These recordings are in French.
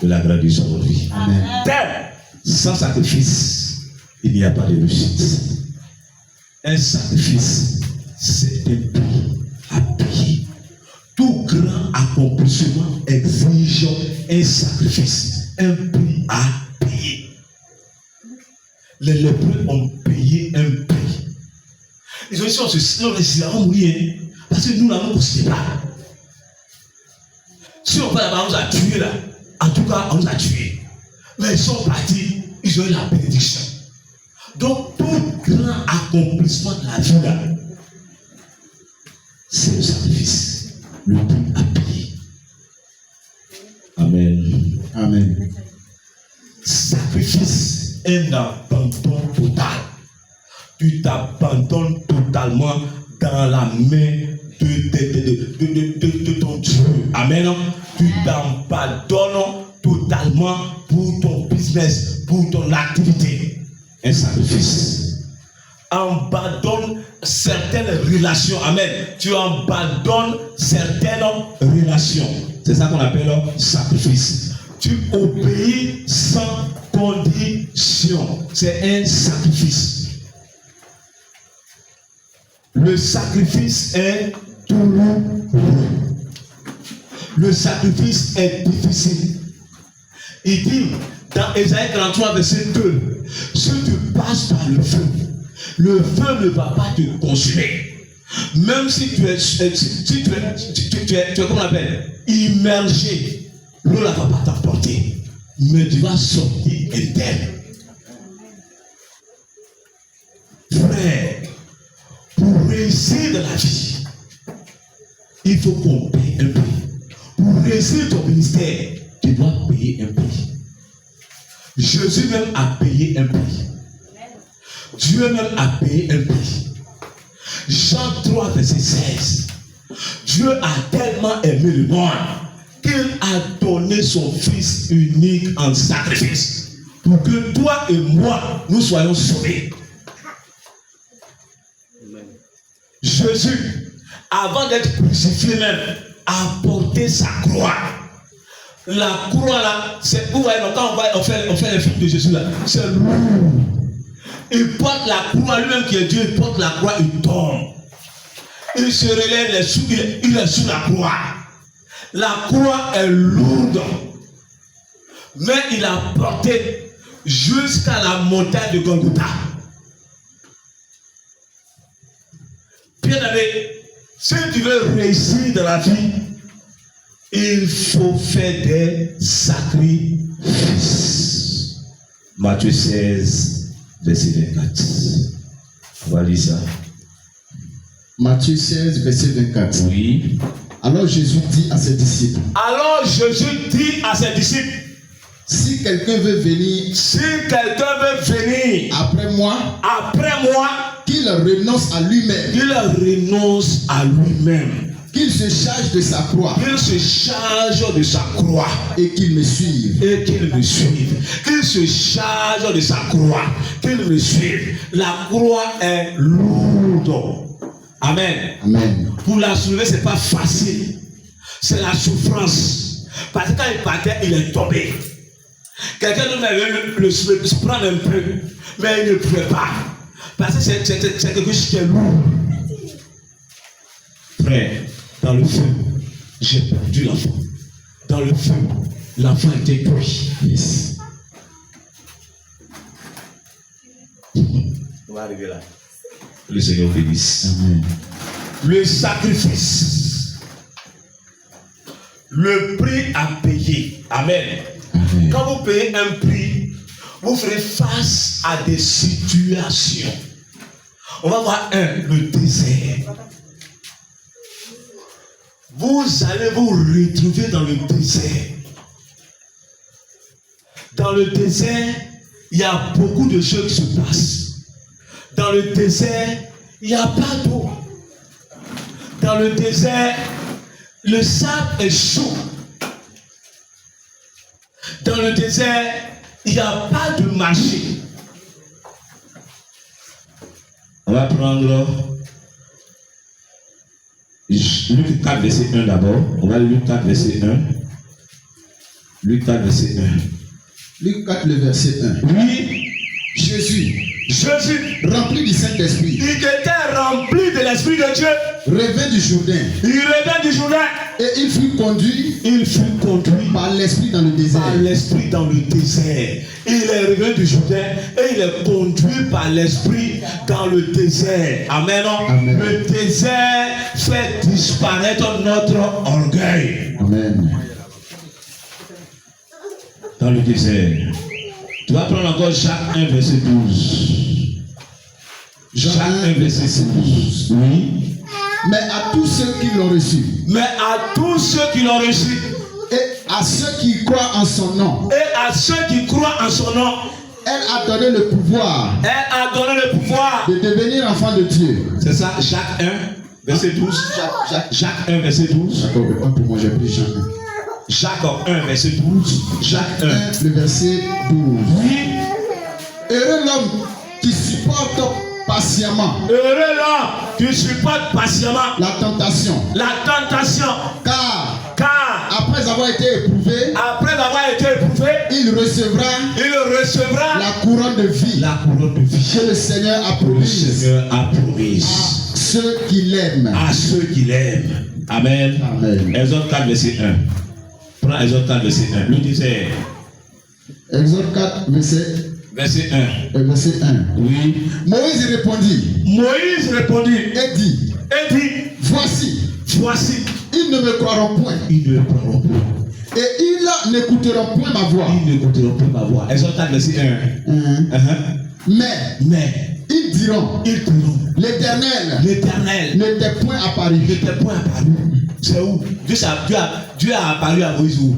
de la grandeur aujourd'hui. Amen. Sans sacrifice, il n'y a pas de réussite. Un sacrifice, c'est un prix à payer. Tout grand accomplissement exige un sacrifice, un prix à payer. Les lépreux ont payé un prix. Ils ont dit, on se mourir, parce que nous n'avons pas pas. Si on parle, on nous a tués là. En tout cas, on nous a tués. Mais ils sont partis, ils ont eu la bénédiction. Donc, tout grand accomplissement de la vie là, c'est le sacrifice, le prix à payer. Amen. Amen. Sacrifice, un abandon total. Tu t'abandonnes totalement dans la main de ton Dieu. Amen. Tu t'abandonnes totalement pour ton business, pour ton activité. Un sacrifice. Abandonne certaines relations. Amen. Tu abandonnes certaines relations. C'est ça qu'on appelle sacrifice. Tu obéis sans condition. C'est un sacrifice. Le sacrifice est douloureux. Le sacrifice est difficile. Il dit dans Ésaïe 33, verset 2, si tu passes par le feu ne va pas te consumer. Même si tu es comment on appelle, immergé, l'eau ne va pas t'emporter. Mais tu vas sortir indemne. Frère, pour réussir dans la vie, il faut qu'on paye un prix. Pour réussir ton ministère, tu dois payer un prix. Jésus même a payé un prix. Dieu même a payé un prix. Jean 3, verset 16. Dieu a tellement aimé le monde qu'il a donné son Fils unique en sacrifice pour que toi et moi, nous soyons sauvés. Jésus, avant d'être crucifié même, a porté sa croix. La croix là, c'est où quand on fait les films de Jésus là, c'est lourd. Il porte la croix, lui-même qui est Dieu, il porte la croix, il tombe. Il se relève, il est sous la croix. La croix est lourde. Mais il a porté jusqu'à la montagne de Golgotha. Bien-aimé, si tu veux réussir dans la vie, il faut faire des sacrifices. Matthieu 16, verset 24. On va lire ça. Matthieu 16, verset 24. Oui. Alors Jésus dit à ses disciples. Si quelqu'un veut venir après moi, qu'il renonce à lui-même. Qu'il se charge de sa croix. Et qu'il me suive. Qu'il se charge de sa croix. Qu'il me suive. La croix est lourde. Amen. Amen. Pour la soulever, c'est pas facile. C'est la souffrance. Parce que quand il partait, il est tombé. Quelqu'un nous avait le prendre un peu, mais il ne pouvait pas. Parce que c'est quelque chose qui est lourd. Frère, dans le feu, j'ai perdu l'enfant. Dans le feu, l'enfant était cuit. Yes. On va arriver là. Le Seigneur bénisse. Amen. Le sacrifice, le prix à payer. Amen. Amen. Quand vous payez un prix, vous ferez face à des situations. On va voir le désert. Vous allez vous retrouver dans le désert. Dans le désert, il y a beaucoup de choses qui se passent. Dans le désert, il n'y a pas d'eau. Dans le désert, le sable est chaud. Dans le désert, il n'y a pas de marché. On va prendre Luc 4, verset 1 d'abord. On va Luc 4, verset 1. Luc 4, verset 1. Luc 4, le verset 1. Oui, Jésus, rempli du Saint-Esprit, il était rempli de l'Esprit de Dieu. revint du Jourdain. Il revint du Jourdain. Et il fut conduit par l'Esprit dans le désert. Par l'Esprit dans le désert. Il est revenu du Jourdain et il est conduit par l'Esprit dans le désert. Amen. Amen. Le désert fait disparaître notre orgueil. Amen. Dans le désert. Tu vas prendre encore Jacques 1, verset 12. Jacques 1, verset 12. Oui. Mais à tous ceux qui l'ont reçu. Mais à tous ceux qui l'ont reçu. Et à ceux qui croient en son nom. Et à ceux qui croient en son nom. Elle a donné le pouvoir. Elle a donné le pouvoir. De devenir enfant de Dieu. C'est ça, Jacques 1, verset 12. Jacques 1, verset 12. D'accord, pas pour moi, j'ai pris Jacques 1. Jacques 1, verset 12. Jacques 1. Le verset 12. Oui. Heureux l'homme qui supporte patiemment. Heureux l'homme qui supporte patiemment la tentation. La tentation. Car après avoir été éprouvé, il recevra la couronne de vie. La couronne de vie. Que le Seigneur a promise. À ceux qui l'aiment. À ceux qui l'aiment. Amen. Amen. Exode 4, verset 1. Prends Exode 4, verset 1. Lui disait. Exode 4, verset 1. Verset 1. Oui. Moïse répondit. Et dit. Voici. Ils ne me croiront point. Et ils n'écouteront point ma voix. Exode 4, verset 1. Mais ils diront. L'Éternel n'était point apparu. C'est où? Dieu a apparu à Moïse où?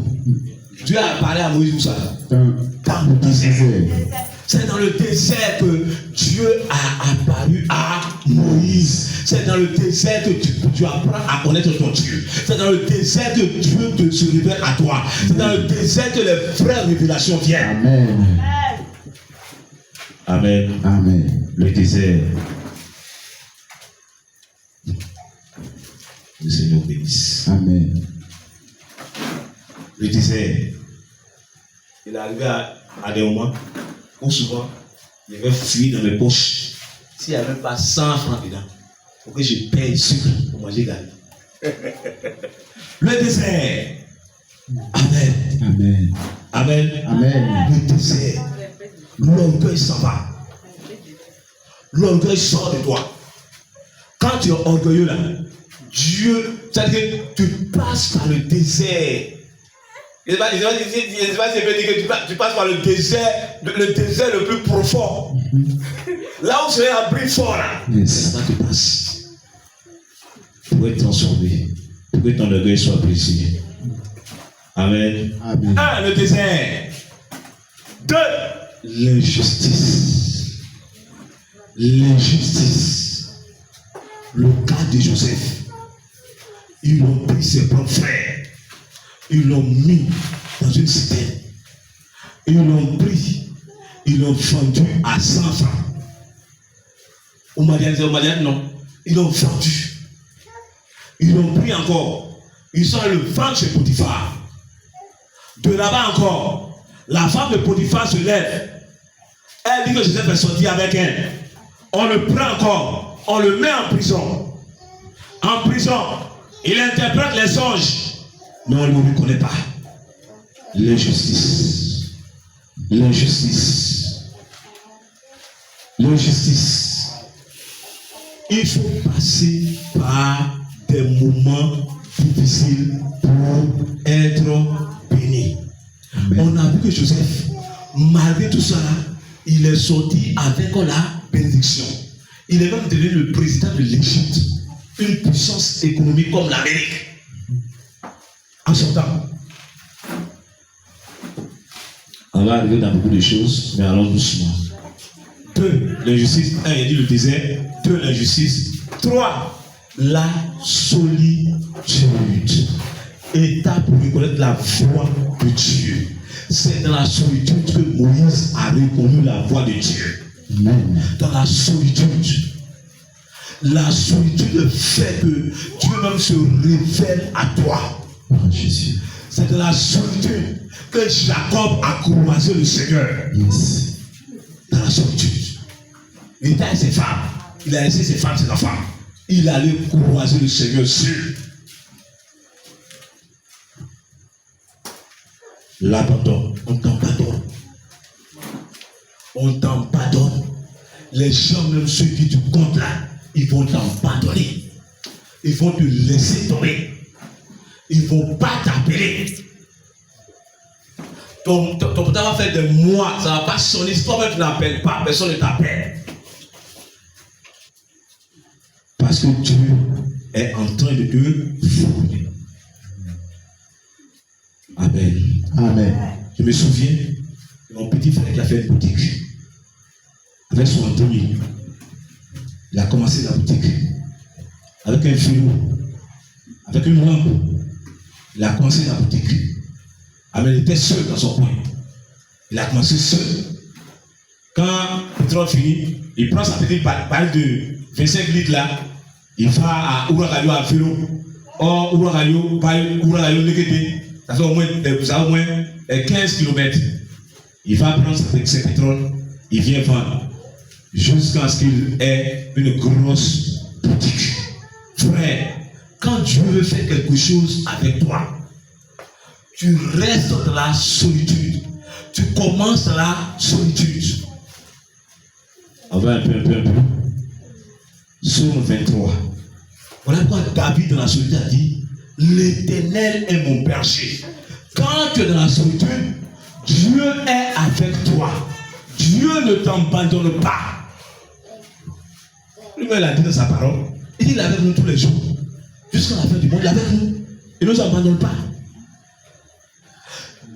Dieu a parlé à Moïse où ça? Dans le désert. C'est dans le désert que Dieu a apparu à Moïse. C'est dans le désert que tu apprends à connaître ton Dieu. C'est dans le désert que Dieu se révèle à toi. C'est dans le désert que les vraies révélations viennent. Amen. Amen. Le désert. Le Seigneur bénisse. Amen. Le désert. Il est arrivé à des moments où souvent, il y avait fuir dans mes poches. S'il n'y avait pas 100 francs dedans, pour que je paye sucre pour manger garni. Le désert. Amen. Le désert. L'orgueil s'en va. L'orgueil sort de toi. Quand tu es orgueilleux là, Dieu, c'est-à-dire que tu passes par le désert. Je ne sais pas si je peux dire que tu passes par le désert le plus profond. Là où c'est un bruit fort là. C'est là que tu passes. Pour être transformé. Pour que ton orgueil soit brisé. Amen. 1. Le désert. 2. L'injustice. Le cas de Joseph. Ils ont pris ses propres frères. Ils l'ont mis dans une citerne. Ils l'ont pris. Ils l'ont vendu à 100 francs. Au Madian, non. Ils l'ont vendu. Ils l'ont pris encore. Ils sont allés le vendre chez Potiphar. De là-bas encore, la femme de Potiphar se lève. Elle dit que Joseph est sorti avec elle. On le prend encore. On le met en prison. En prison, il interprète les songes. Mais on ne le reconnaît pas. L'injustice. Il faut passer par des moments difficiles pour être béni. On a vu que Joseph, malgré tout ça, il est sorti avec la bénédiction. Il est même devenu le président de l'Égypte, une puissance économique comme l'Amérique. En sortant. On va arriver dans beaucoup de choses, mais allons doucement. 2. L'injustice. 1. Il a dit le désert. 2. L'injustice. 3. La solitude. État pour reconnaître la voix de Dieu. C'est dans la solitude que Moïse a reconnu la voix de Dieu. Amen. Dans la solitude. La solitude fait que Dieu même se révèle à toi. Jésus. C'est de la solitude que Jacob a croisé le Seigneur. Yes. Dans la solitude. Il était avec ses femmes. Il a laissé ses femmes, ses enfants. Il allait croiser le Seigneur seul. L'abandon, on t'en pardonne. On t'en pardonne. Les gens, même ceux qui te comptent là, ils vont t'en pardonner. Ils vont te laisser tomber. Ils ne vont pas t'appeler. Ton portable va faire des mois, ça ne va pas sonner. Si toi-même tu n'appelles pas, personne ne t'appelle. Parce que Dieu est en train de te fournir. Amen. Amen. Je me souviens de mon petit frère qui a fait une boutique. Avec son Anthony. Il a commencé la boutique. Avec un filou. Avec une lampe. Il a commencé la boutique. Amen. Il était seul dans son coin. Il a commencé seul. Quand le pétrole finit, il prend sa petite balle de 25 litres là. Il va à Ouragayo à vélo. Or, Ouragayo, Lekete. Ça fait au moins 15 km. Il va prendre ses pétroles. Il vient vendre. Jusqu'à ce qu'il ait une grosse boutique. Frère, quand Dieu veut faire quelque chose avec toi, tu restes dans la solitude. Tu commences dans la solitude. On va un peu. Psaume 23. Voilà pourquoi David dans la solitude a dit: l'Éternel est mon berger. Quand tu es dans la solitude, Dieu est avec toi. Dieu ne t'abandonne pas. Lui-même, il a dit dans sa parole, il dit: il est avec nous tous les jours. Jusqu'à la fin du monde, il est avec nous. Il ne nous abandonne pas.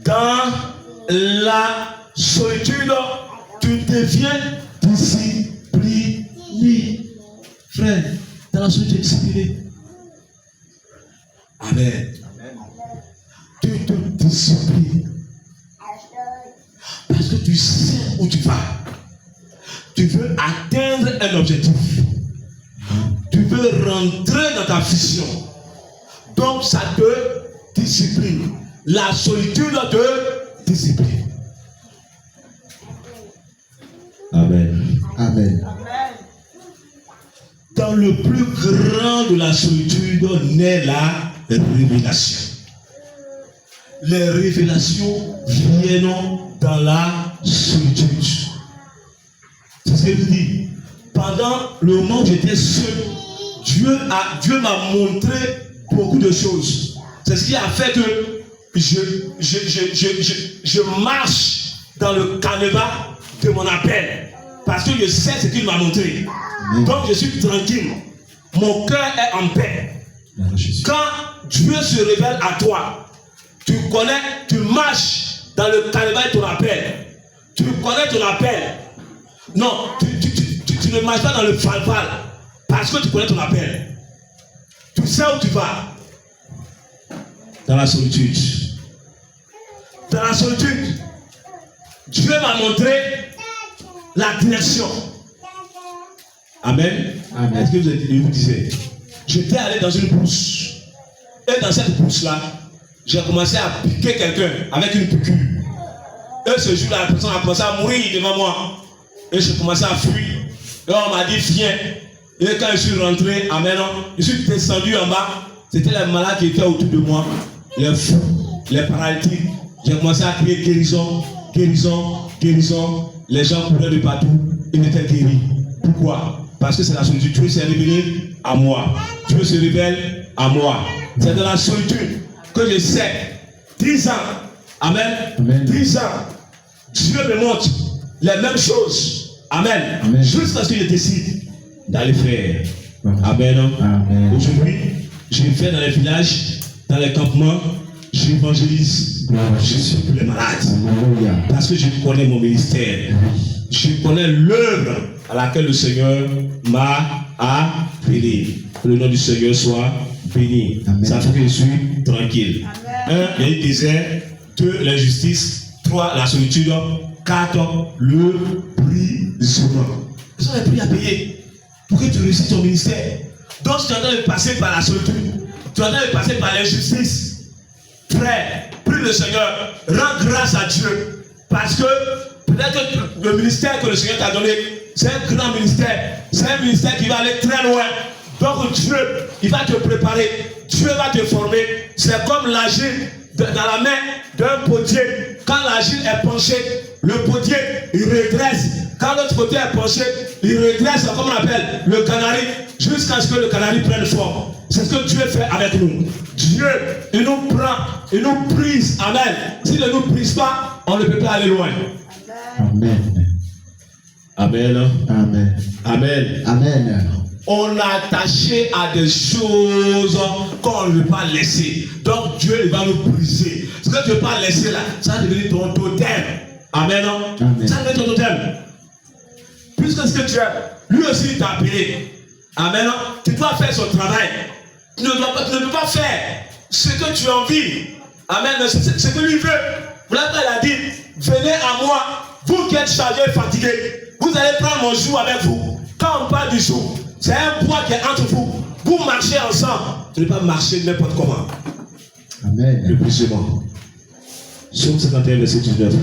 Dans la solitude, tu deviens discipliné. Frère, dans la solitude, discipliné. Amen. Tu te disciplines. Parce que tu sais où tu vas. Tu veux atteindre un objectif. Tu veux rentrer dans ta vision. Donc ça te discipline. La solitude te discipline. Amen. Amen. Dans le plus grand de la solitude naît la révélation. Les révélations viennent dans la solitude. C'est ce que je dis. Pendant le moment où j'étais seul, Dieu m'a montré beaucoup de choses. C'est ce qui a fait que je marche dans le canevas de mon appel. Parce que je sais ce qu'il m'a montré. Donc je suis tranquille. Mon cœur est en paix. Quand Dieu se révèle à toi, tu connais, tu marches dans le canevas de ton appel. Tu connais ton appel. Non, tu ne marches pas dans le falfal parce que tu connais ton appel. Tu sais où tu vas. Dans la solitude. Dans la solitude, Dieu m'a montré la direction. Amen. Amen. Est-ce que vous disiez? J'étais allé dans une brousse. Et dans cette brousse-là, j'ai commencé à piquer quelqu'un avec une piqûre. Et ce jour-là, la personne a commencé à mourir devant moi. Et j'ai commencé à fuir. Et on m'a dit: viens. Et quand je suis rentré, amen, je suis descendu en bas. C'était les malades qui étaient autour de moi. Les fous, les paralytiques. J'ai commencé à crier: guérison, guérison, guérison. Les gens couraient de partout. Ils étaient guéris. Pourquoi? Parce que c'est la solitude. Dieu s'est révélé à moi. Dieu se révèle à moi. C'est dans la solitude que je sais. 10 ans. Amen. Amen. 10 ans. Dieu me montre les mêmes choses. Amen. Amen. Juste parce que je décide d'aller faire. Amen. Amen. Aujourd'hui, je vais dans les villages, dans les campements, j'évangélise. Je suis pour les malades. Parce que je connais mon ministère. Je connais l'œuvre à laquelle le Seigneur m'a appelé. Que le nom du Seigneur soit béni. Amen. Ça fait que je suis tranquille. 1, il y a le désert. 2, l'injustice. 3, la solitude. 4, le prisonnier. Ce sont les prix à payer pour que tu réussisses ton ministère. Donc, tu es en train de passer par la solitude. Tu es en train de passer par l'injustice. Frère, prie le Seigneur, rends grâce à Dieu. Parce que peut-être que le ministère que le Seigneur t'a donné, c'est un grand ministère. C'est un ministère qui va aller très loin. Donc Dieu, il va te préparer. Dieu va te former. C'est comme l'argile dans la main d'un potier. Quand l'argile est penchée, le potier, il redresse. Quand l'autre côté est penché, il redresse, comme on appelle, le canari, jusqu'à ce que le canari prenne forme. C'est ce que Dieu fait avec nous. Dieu, il nous prend, il nous prise. Amen. S'il ne nous prise pas, on ne peut pas aller loin. Amen. Amen. Amen. Amen. Amen. On a attaché à des choses qu'on ne veut pas laisser. Donc Dieu il va nous briser. Ce que tu ne veux pas laisser là, ça va devenir ton totem. Amen. Amen. Ça va devenir ton totem. Puisque ce que tu as, lui aussi il t'a appelé. Amen. Tu dois faire son travail. Tu ne peux pas faire ce que tu as envie. Amen. Ce que lui veut. Voilà pourquoi il a dit, venez à moi, vous qui êtes chargés et fatigués. Vous allez prendre mon joug avec vous. Quand on parle du joug, c'est un poids qui est entre vous. Vous marchez ensemble. Tu ne peux pas marcher n'importe comment. Amen. Le brisement. Psaume 51, verset 19.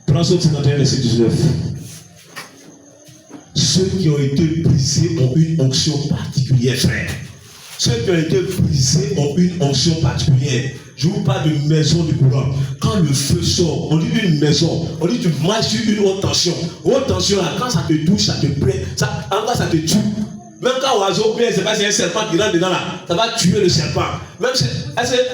Prends Psaume 51, verset 19. Ceux qui ont été brisés ont une onction particulière, frère. Ceux qui ont été brisés ont une onction particulière. Je vous parle de maison du courant. Quand le feu sort, on dit une maison, on dit tu marches sur une haute tension. Haute tension là, quand ça te touche, ça te plaît, encore ça te tue. Même quand l'oiseau, mais c'est pas si un serpent qui rentre dedans là, ça va tuer le serpent. Même si, est-ce que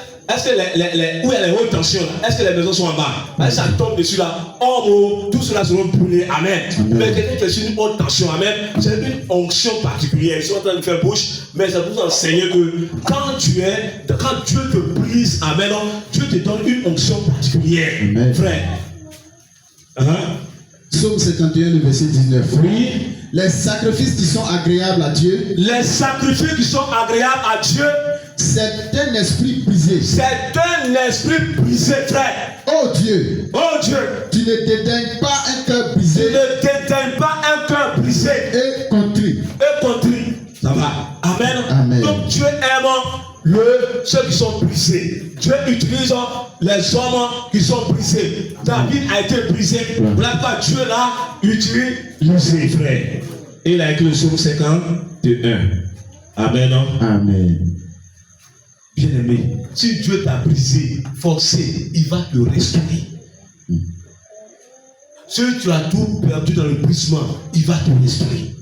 où il y a les hautes tensions là, est-ce que les maisons sont en bas? Ça tombe dessus là, tout cela sera brûlé. Amen. Mais quelqu'un qui est sur une haute tension, amen, c'est une onction particulière. Ils sont en train de faire bouche, mais ça vous enseigner que quand Dieu te brise, amen, Dieu te donne une onction particulière. Amen. Frère. Psaume 51, le verset 19. Oui. Les sacrifices qui sont agréables à Dieu. Les sacrifices qui sont agréables à Dieu. C'est un esprit brisé. C'est un esprit brisé, frère. Oh Dieu. Oh Dieu. Tu ne dédaignes pas un cœur brisé. Tu ne dédaignes pas un cœur brisé. Et contrit. Et contrit. Ça va. Amen. Amen. Donc Dieu aime ceux qui sont brisés. Dieu utilise les hommes qui sont brisés. David a été brisé. Voilà pourquoi Dieu l'a utilisé, frère. Et il a écrit le psaume 51. Amen. Amen. Bien-aimé, si Dieu t'a brisé, forcé, il va te restaurer. Si tu as tout perdu dans le brisement, il va te restaurer.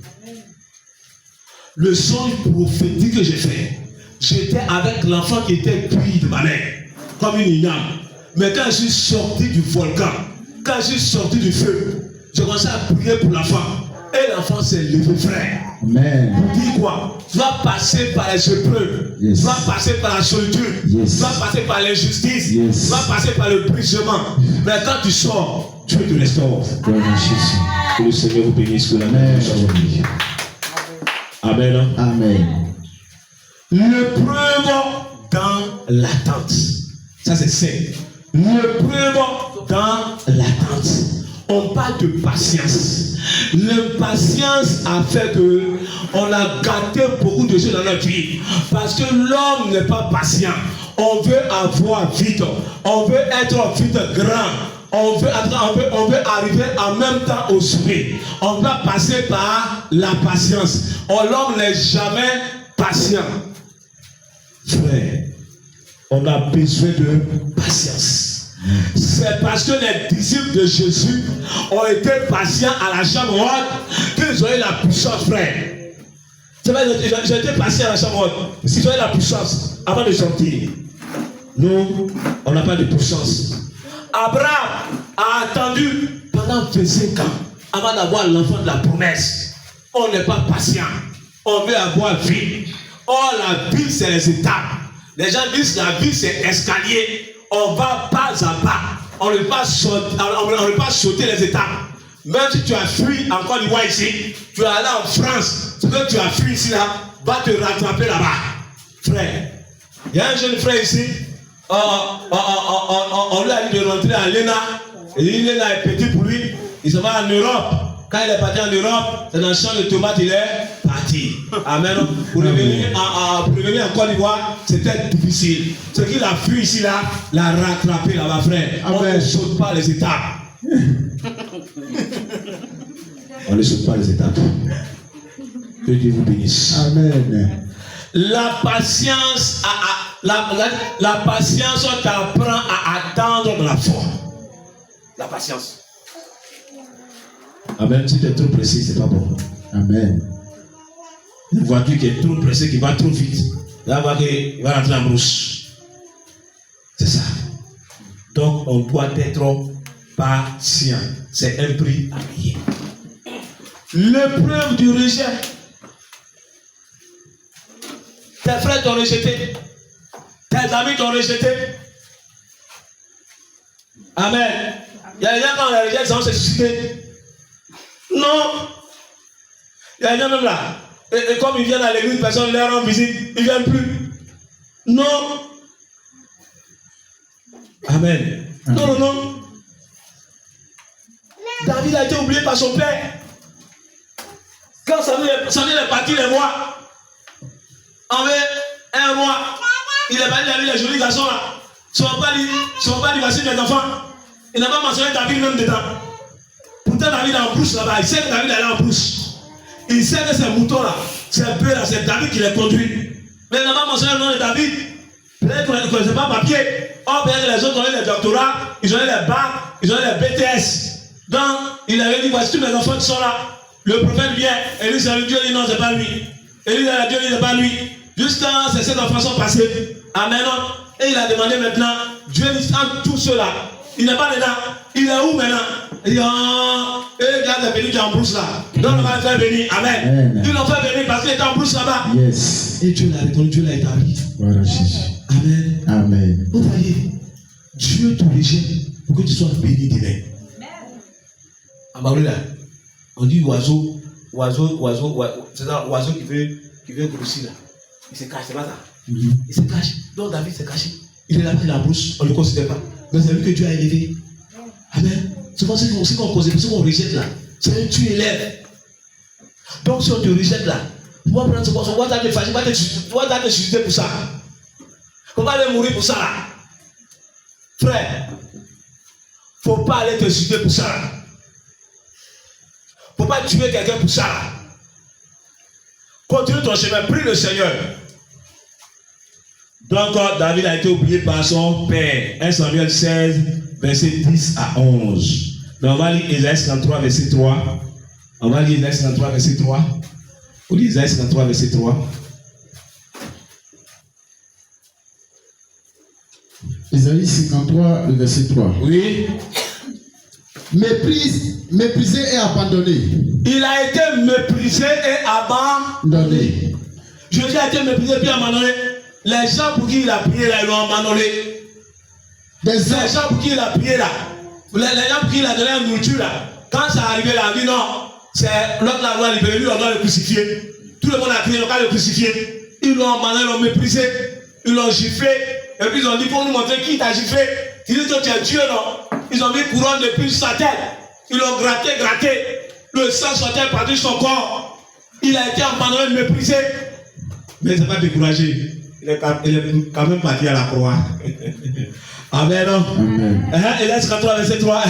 Le songe prophétique que j'ai fait, j'étais avec l'enfant qui était cuit de ma mère, comme une igname. Mais quand je suis sorti du volcan, quand je suis sorti du feu, j'ai commencé à prier pour l'enfant. Et l'enfant s'est levé, frère. Amen. Dis quoi? Tu vas passer par les épreuves. Yes. Tu vas passer par la solitude. Yes. Tu vas passer par l'injustice. Yes. Tu vas passer par le brisement. Mais quand tu sors, Dieu te restaure. Que le Seigneur vous bénisse. Que la main aujourd'hui. Amen. Amen. L'épreuve dans l'attente. Ça c'est simple. L'épreuve dans l'attente. On parle de patience. L'impatience a fait que on a gâté beaucoup de choses dans notre vie. Parce que l'homme n'est pas patient. On veut avoir vite. On veut être vite grand. On veut arriver en même temps au sommet. On doit passer par la patience. L'homme n'est jamais patient. Frère, on a besoin de patience. C'est parce que les disciples de Jésus ont été patients à la chambre haute qu'ils ont eu la puissance, frère. C'est vrai, j'ai été patient à la chambre haute. Ils ont eu la puissance avant de sortir. Nous, on n'a pas de puissance. Abraham a attendu pendant 25 ans avant d'avoir l'enfant de la promesse. On n'est pas patient. On veut avoir vie. Or, la vie, c'est les étapes. Les gens disent que la vie, c'est escalier. On va pas à pas. On ne peut pas sauter les étapes. Même si tu as fui en Côte d'Ivoire ici, tu es allé en France, ce que tu as fui ici là, va te rattraper là-bas. Frère, il y a un jeune frère ici, on lui a dit de rentrer à l'ENA. Et l'ENA est petit pour lui, il se va en Europe. Quand il est parti en Europe, c'est dans le champ de tomates, il est parti. Amen. Pour revenir en Côte d'Ivoire, c'était difficile. Ce qu'il a fui ici, là, l'a rattrapé là-bas, frère. On ne saute pas les étapes. On ne saute pas les étapes. Que Dieu vous bénisse. Amen. La patience, la patience t'apprend à attendre de la foi. La patience. Amen. Si tu es trop pressé, c'est pas bon. Amen. Une voiture qui est trop pressée, qui va trop vite, là, il va rentrer en brousse. C'est ça. Donc, on doit être patient. C'est un prix à payer. L'épreuve du rejet. Tes frères t'ont rejeté. Tes amis t'ont rejeté. Amen. Il y a des gens quand on les rejette, ils vont se suicider. Non. Il y a des gens même là. Et comme ils viennent à l'église, personne ne leur rend visite. Ils ne viennent plus. Non. Amen. Non, non, non. David a été oublié par son père. Quand Samuel est parti les voir, envers un roi, il est parti avec les jolis garçons là. Ils ne sont pas dit voici mes enfants. Il n'a pas mentionné David même dedans. Pourtant David est en brousse là-bas. Il sait que David est allé en brousse. Il sait que ces moutons là, ces bœufs là, c'est David qui les conduit. Mais il n'a pas mentionné le nom de David. Peut-être qu'on ne connaissait pas papier. Or, peut-être que les autres ont eu les doctorats, ils ont eu les bacs, ils ont eu les BTS. Donc, il avait dit voici tous mes enfants qui sont là. Le prophète vient, et lui, c'est Dieu dit non, c'est pas lui. Et lui, Dieu dit c'est pas lui. Jusqu'à ces 7 enfants sont passés. Amen. Et il a demandé maintenant, Dieu dit entre tous ceux-là. Il n'est pas dedans. Il est où maintenant? Il dit, et regarde les bénis qui est en brousse là. Donc on va le faire venir. Amen. Ils l'ont fait venir parce qu'il était en brousse là-bas. Yes. Et Dieu l'a répondu, Dieu l'a établi. Voilà Jésus. Amen. Amen. Vous voyez, Dieu te rejette pour que tu sois béni demain. En Baoula, on dit oiseau, c'est ça, oiseau qui veut grossir là. Il se cache, c'est pas ça. Il se cache. Donc David s'est caché. Il est là-bas, il est en brousse, on ne le considère pas. Mais c'est lui que Dieu a élevé. Amen. Souvent, ce qu'on rejette là, c'est un tu élèves. Donc, si on te rejette là, tu vas prendre ce qu'on va te faire, tu vas te susciter pour ça. On va aller mourir pour ça là. Frère, il ne faut pas aller te susciter pour ça là. Il ne faut pas tuer quelqu'un pour ça là. Continue ton chemin, prie le Seigneur. Donc, David a été oublié par son père. 1 Samuel 16, verset 10 à 11. Donc, on va lire Isaïe 53, verset 3. On va lire Isaïe 53, verset 3. On lit Isaïe 53, verset 3. Isaïe 53, le verset 3. Oui. Méprisé et abandonné. Il a été méprisé et abandonné. Jésus a été méprisé et abandonné. Les gens pour qui il a prié là, ils l'ont abandonné. Les gens pour qui il a prié là, les gens pour qui il a donné la nourriture là, quand ça arrivé là, il dit non, c'est l'autre là doit libérer, lui on doit le crucifier. Tout le monde a crié, on doit le crucifier. Ils l'ont abandonné, ils l'ont méprisé, ils l'ont giflé, et puis ils ont dit pour nous montrer qui t'a giflé. Ils disent que tu es Dieu, non? Ils ont mis couronne depuis sa tête. Ils l'ont gratté. Le sang sortait par-dessus son corps. Il a été abandonné, méprisé. Mais il ne s'est pas découragé. Il est quand même parti à la croix. Amen. Amen. Isaïe 53, verset 3.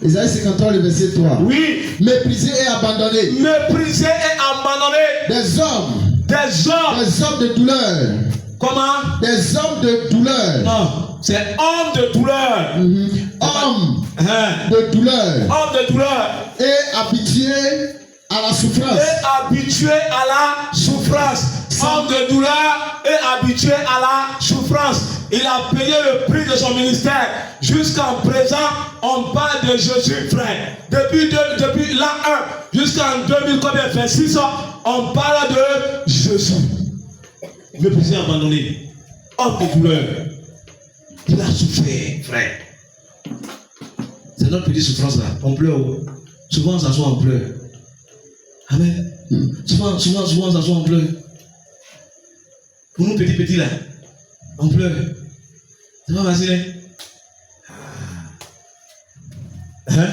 Isaïe 53, le verset 3. Oui. Méprisé et abandonné. Méprisé et abandonné. Des hommes de douleur. Comment? Des hommes de douleur. Non, c'est homme de douleur. Homme de douleur. Homme de douleur. Et habitué à la souffrance. Homme de douleur et habitué à la souffrance. Il a payé le prix de son ministère. Jusqu'en présent, on parle de Jésus, frère. Depuis l'an 1 jusqu'en 2026, on parle de Jésus. Méprisé, abandonné. Homme de douleur. Il a souffert, frère. C'est notre petite souffrance là. On pleure. Souvent, on s'assoit, on pleure. Amen. Souvent, on s'assoit, on pleure. Pour nous, petits là, on pleure. C'est pas facile, hein?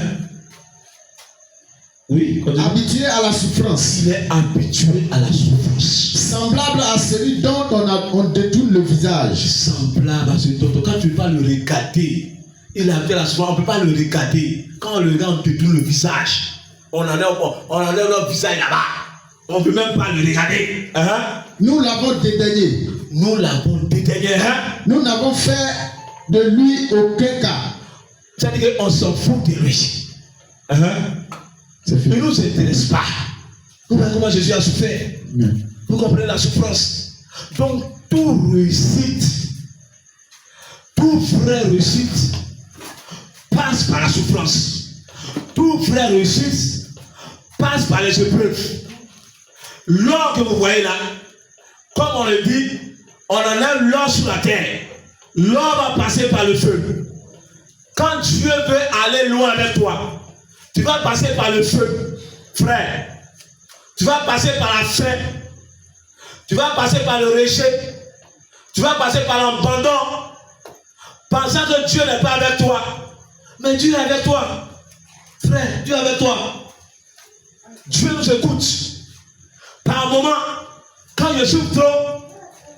Oui, continue. Habitué à la souffrance. Il est habitué à la souffrance. Semblable à celui dont on détourne le visage. Semblable à celui dont quand tu ne peux pas le regarder, il a fait la souffrance, on ne peut pas le regarder. Quand on le regarde, on détourne le visage. On enlève leur visage là-bas. On ne peut même pas le regarder. Nous l'avons dédaigné. Nous l'avons dédaigné. Nous n'avons fait de lui aucun cas. C'est-à-dire qu'on s'en fout de lui. Il ne nous intéresse pas. Vous voyez comment Jésus a souffert. Vous comprenez la souffrance. Donc, tout réussite, tout vrai réussite passe par la souffrance. Tout vrai réussite passe par les épreuves. L'or que vous voyez là, comme on le dit, on enlève l'or sur la terre. L'or va passer par le feu. Quand Dieu veut aller loin avec toi, tu vas passer par le feu, frère. Tu vas passer par la faim. Tu vas passer par le rejet. Tu vas passer par l'abandon. Pensant que Dieu n'est pas avec toi. Mais Dieu est avec toi. Frère, Dieu est avec toi. Dieu nous écoute. Par moment, quand je souffre trop,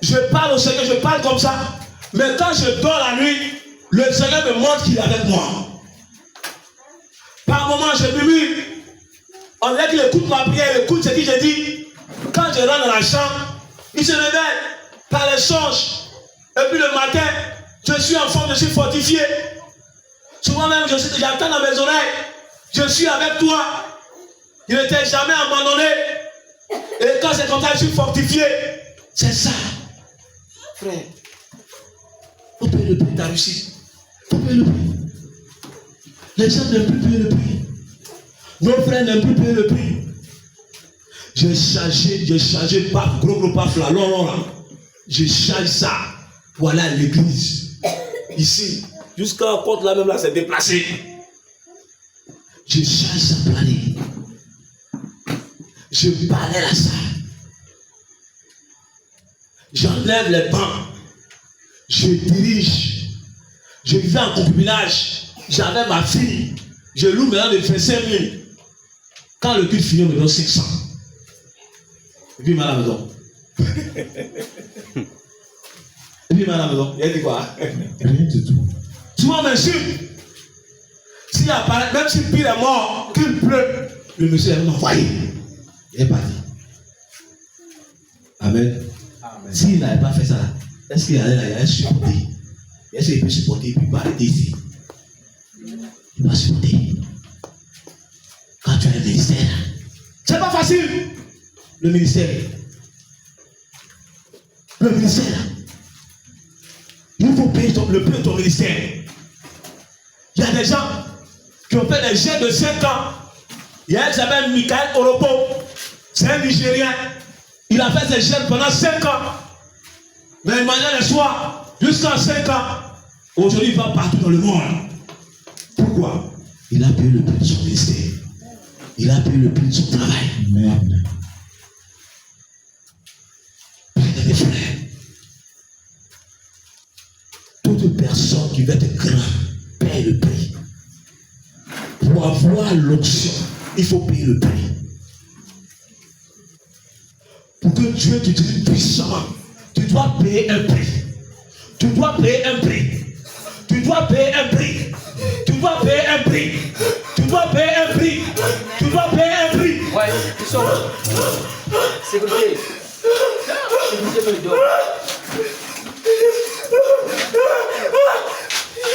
je parle au Seigneur, je parle comme ça. Mais quand je dors la nuit, le Seigneur me montre qu'il est avec moi. Par moment, je murmure. On dirait qu'il écoute ma prière, il écoute ce que je dis. Quand je rentre dans la chambre, il se réveille par les songes. Et puis le matin, je suis en forme, je suis fortifié. Souvent même, j'entends dans mes oreilles, je suis avec toi. Je ne t'ai jamais abandonné. Et quand c'est comme ça, je suis fortifié. C'est ça. Frère, faut payer le prix de ta réussite. Faut payer le prix. Les gens n'aiment plus payer le prix. Nos frères n'aiment plus payer le prix. J'ai changé pas gros paf là, non. J'ai changé ça. Voilà l'église. Ici, jusqu'à la porte là même là, c'est déplacé. J'ai changé ça plané. Je balaye la salle. J'enlève les bancs. Je dirige. Je vivais en concubinage. J'avais ma fille. Je loue maintenant de 25 000. Quand le culte finit, on me donne 500. Et puis, il m'a à la maison. Et puis, il m'a à la maison. Il a dit quoi? Rien du tout. Souvent, monsieur, s'il apparaît, même si Pire est mort, qu'il pleut, le monsieur est envoyé. Il est parti. Amen. S'il n'avait pas fait ça, est-ce qu'il allait là, il allait supporter? Est-ce qu'il peut supporter et puis arrêter ici? Il va supporter. Quand tu as un ministère, c'est pas facile. Le ministère. Il faut payer le prix de ton ministère. Il y a des gens qui ont fait des jeûnes de 5 ans. Il y a un qui s'appelle Michael Oropo. C'est un Nigérien. Il a fait ses jeûnes pendant 5 ans. Mais il mangeait les soirs jusqu'à 5 ans. Aujourd'hui, il va partout dans le monde. Pourquoi? Il a payé le prix de son ministère. Il a payé le prix de son travail. Amen. Mes frères, toute personne qui veut être grand paye le prix. Pour avoir l'onction, il faut payer le prix. Pour que Dieu t'utilise puissamment, tu dois payer un prix. Tu dois payer un prix. Tu dois payer un prix. Tu dois payer un prix. Tu dois payer un prix. Tu dois payer un prix. Ouais, ils sont. Sécurité. Sécurité me donne.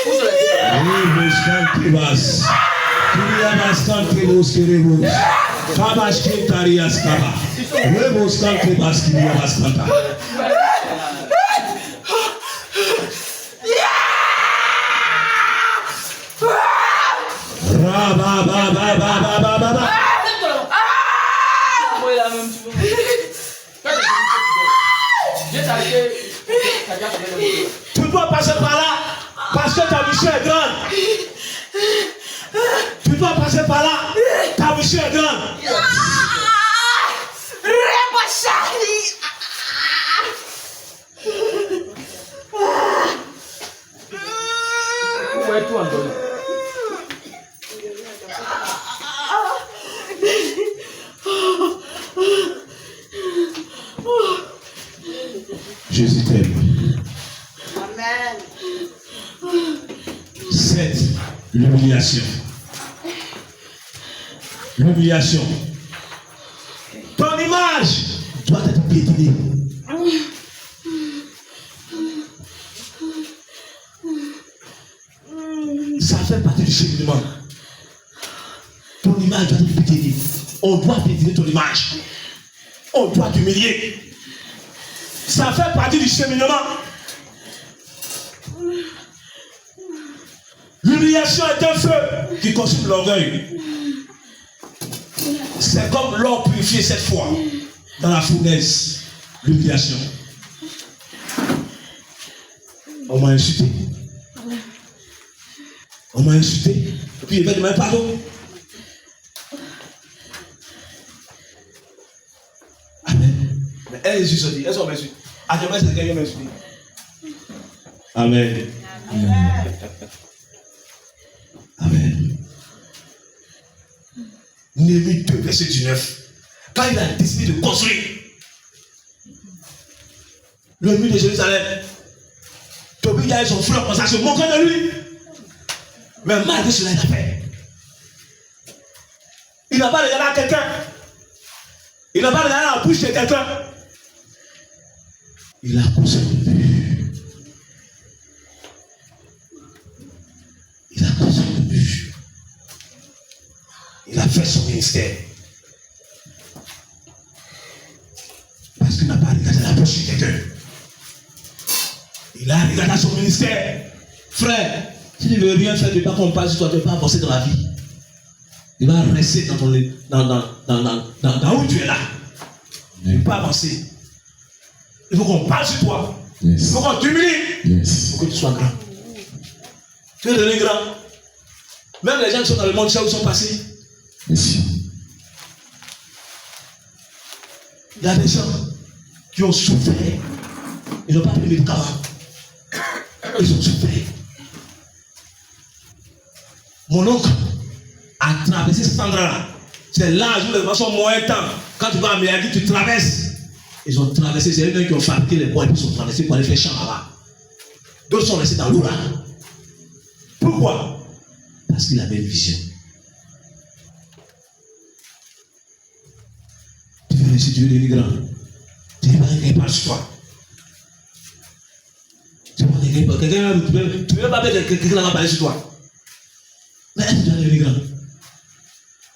Où sont les Tu dois passer par là parce que ta mission est grande. Tu dois passer par là. Ta mission est grande. Où est-tu, Anthony? Jésus t'aime. Amen. 7. L'humiliation. L'humiliation. Ton image doit être piétinée. Ça fait partie du cheminement. Ton image doit être piétinée. On doit piétiner ton image. On doit t'humilier. Ça fait partie du cheminement. L'humiliation est un feu qui consume l'orgueil. C'est comme l'or purifié cette fois dans la fournaise. L'humiliation. On m'a insulté. On m'a insulté. Et puis il va demander pardon. Amen. Mais elle est juste dit. Elles sont insultées. À demain, c'est quelqu'un qui m'a insulté. Amen. Amen. Amen. Néhémie 2, verset 19. Quand il a décidé de construire le mur de Jérusalem, Tobia et son frère commençaient à se moquer de lui. Mais malgré cela, il a fait. Il n'a pas regardé à quelqu'un. Il n'a pas regardé à la bouche de quelqu'un. Il a construit le mur. Il a construit le mur. Il a fait son ministère. Parce qu'il n'a pas regardé la bouche de quelqu'un. Il a regardé son ministère. Frère, si tu ne veux rien faire, tu ne veux pas qu'on parle sur toi, tu ne veux pas avancer dans la vie. Il va rester dans où tu es là. Tu ne peux pas avancer. Il faut qu'on parle sur toi. Il faut qu'on t'humilie. Il faut que tu sois grand. Tu veux devenir grand. Même les gens qui sont dans le monde, tu sais où ils sont passés. Il y a des gens qui ont souffert. Ils n'ont pas pris le médicament. Ils ont souffert. Mon oncle a traversé cet endroit-là. C'est l'âge où les gens sont moins temps. Quand tu vas à Miami, tu traverses. Ils ont traversé. C'est eux qui ont fabriqué les bois et puis ils sont traversés pour aller faire champ là-bas. D'autres sont restés dans l'eau là. Pourquoi? Parce qu'il avait une vision. Tu veux réussir, tu veux devenir grand. Tu ne veux pas quelqu'un parle sur toi. Tu ne veux pas mettre quelqu'un qui va parler sur toi. Mais est-ce que tu vas devenir grand?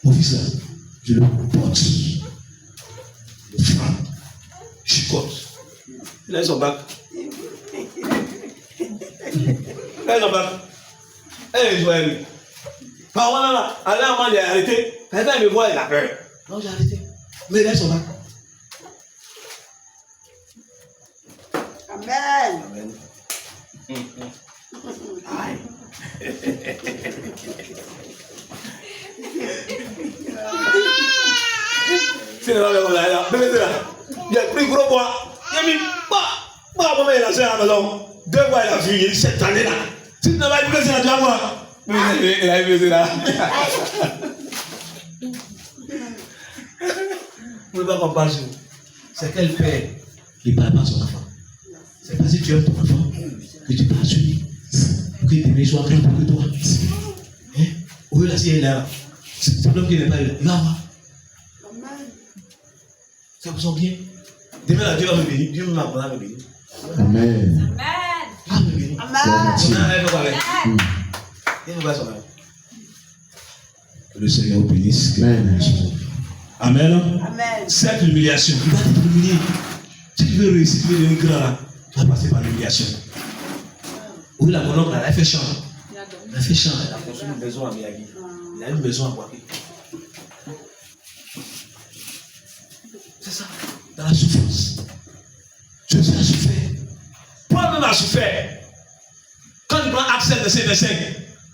Mon fils là, je le porte. Le frappe. Je chicote. Il a son bac. Il a son bac. Elle est joyeuse. Par voilà, allez à moi, il a arrêté. Quand il me voit, il a peur. Non, j'ai arrêté. Mais il a son bac. Amen. Amen. C'est là. Il a pris gros bois. Il a mis pas il a fait à la maison. 2 mois il a vu, il a dit cette année là. Si tu n'as pas dit que c'est la 2 mois. Il a vu là. Vous ne pouvez pas qu'on parle sur vous. C'est quel père qui ne parle pas à son enfant. C'est parce que tu aimes ton enfant que tu parles sur lui. Pour qu'il te soit grand pour que toi. Où est la sienne là? C'est l'homme qui n'est pas là. Il va voir. C'est pour son bien. Demain, là, Dieu va me bénir. Dieu va me bénir. Amen. Amen. Amen. Que le Seigneur vous bénisse. Amen. Amen. Amen. Cette humiliation, il va être humilié. Si tu veux réussir, tu veux devenir grand là, tu vas passer par l'humiliation. Oui, là, mon oncle, elle a fait champ. Elle a fait champ, elle a construit une maison à Miyagi. Il a une maison à Boaké. C'est ça, dans la souffrance. Jésus a souffert. Paul-même a souffert. Quand tu prends Acte 7, verset 25,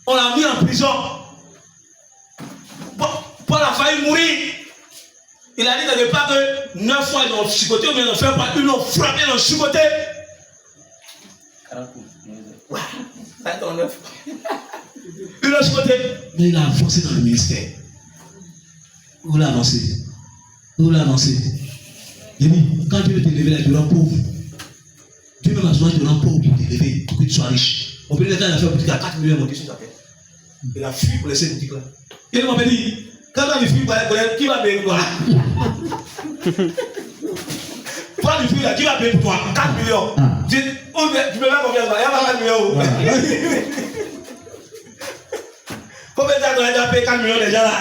on l'a mis en prison. Paul a failli mourir. Il a dit quelque part que 9 fois ils l'ont chicoté, ou bien ils l'ont fait pas, ils l'ont frappé, ils l'ont chicoté. 40 coups. Ouais, ça est en 9. Ils l'ont chicoté. Mais il a avancé dans le ministère. Où l'a avancé? Où l'a avancé? Il dit, quand tu veux te lever là, tu rends pauvre. Dieu même a besoin de rendre pauvre pour t'élever, pour que tu sois riche. Mon père, quand il a fait une boutique à 4 millions, mon Dieu, sur sa tête. Il a fui pour laisser une boutique là. Il m'a dit, quand tu as fui, qui va payer pour toi? Quand tu fuis là, qui va payer pour toi? 4 millions. Tu peux faire combien de fois? Il y a pas 4 millions. Combien de temps on a déjà payé 4 millions déjà là?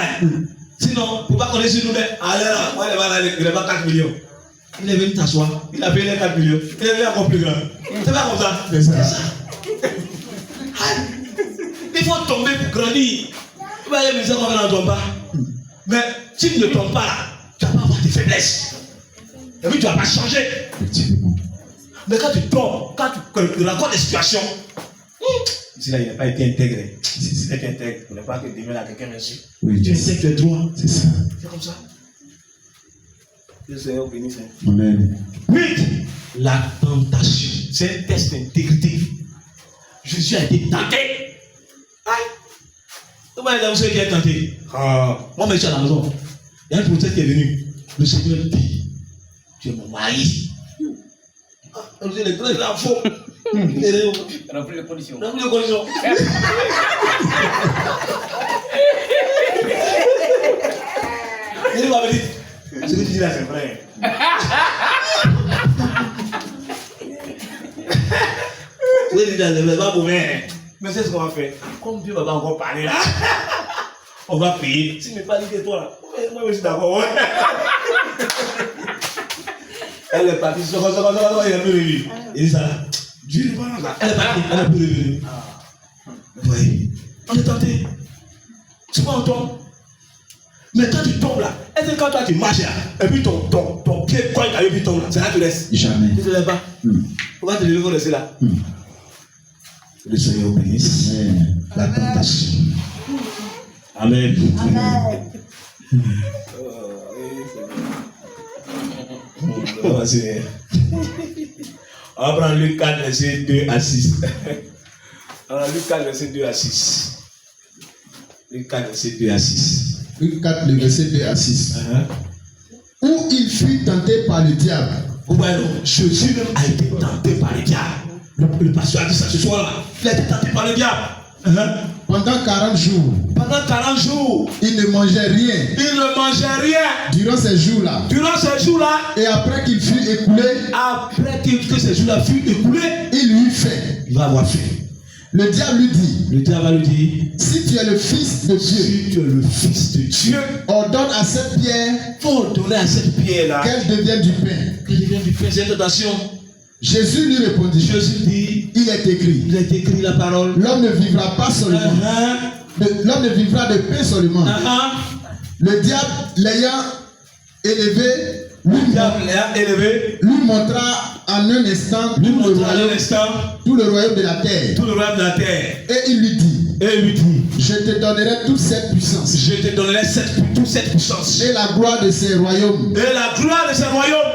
Sinon, pour ne pas connaître sur nous, allez là, moi, il n'a pas 4 millions. Il est venu t'asseoir, il a payé les 4 millions. Il est venu encore plus grand. C'est pas comme ça. C'est ça. Il faut tomber pour grandir. Tu vas aller me dire qu'on ne tombe pas. Mais si tu ne tombes pas là, tu vas pas avoir tes faiblesses. Et puis tu ne vas pas changer. Effectivement. Mais quand tu tombes, quand tu rencontres des situations, si là il n'a pas été intégré. Si c'est intègre, il ne faut pas que demain là quelqu'un reçu. Oui, Tu intègres tes droits. c'est ça. C'est comme ça. Que le Seigneur bénisse. Amen. 8. La tentation. C'est un test d'intégrité. Jésus a été tenté. Aïe. Comment est-ce que vous êtes tenté? Moi, je suis à la maison. Il y a un prophète qui est venu. Le Seigneur dit, tu es mon mari. Vous êtes les grands faux. On n'a plus de conditions. On n'a plus de conditions. Il m'a dit, ce que tu dis là, c'est vrai. Ce que tu dis là, c'est pas mauvais. Mais c'est ce qu'on va faire. Comme Dieu va pas encore parler là, on va payer. Si mais pas dit que toi là, moi je suis d'accord. Elle est partie, il est plus revenu. Il dit ça là. Dieu n'est pas là. Elle est partie, elle est plus revenue. Vous voyez, on est tenté. C'est pas on tombe. Mais quand tu tombes là, est-ce que quand toi tu marches là, et puis ton pied cogne et puis tombe là, c'est là que tu laisses. Jamais. Tu ne te lèves pas. Pourquoi te lever pour rester là? Le Seigneur bénisse. Amen. La tentation. Amen. Amen. On va prendre Luc 4, verset 2 à 6. Alors, Luc 4, verset 2 à 6. Luc 4, verset 2 à 6. Luc 4, le verset 2 à 6. Où il fut tenté par le diable. Jésus même a été tenté par le diable. Le pasteur a dit ça ce soir-là. Il a été tenté par le diable. Pendant 40 jours. Pendant 40 jours. Il ne mangeait rien. Il ne mangeait rien. Durant ces jours-là. Durant ces jours-là. Et après qu'il fut écoulé. Après que ces jours-là furent écoulés. Il eut faim. Il va avoir faim. Le diable lui dit. Le diable va lui dire. Si tu es le fils de Dieu. Si tu es le fils de Dieu. Ordonne à cette pierre. Faut donner à cette pierre-là. Qu'elle devienne du pain. Qu'elle devienne du pain. C'est une tentation. Jésus lui répondit. Jésus dit. Il est écrit. Il est écrit la parole. L'homme ne vivra pas seulement. L'homme ne vivra de pain seulement. Le diable l'ayant élevé, lui montra en un instant tout le royaume de la terre. Et il lui dit, je te donnerai toute cette puissance. Toute cette puissance. Et la gloire de ces royaumes.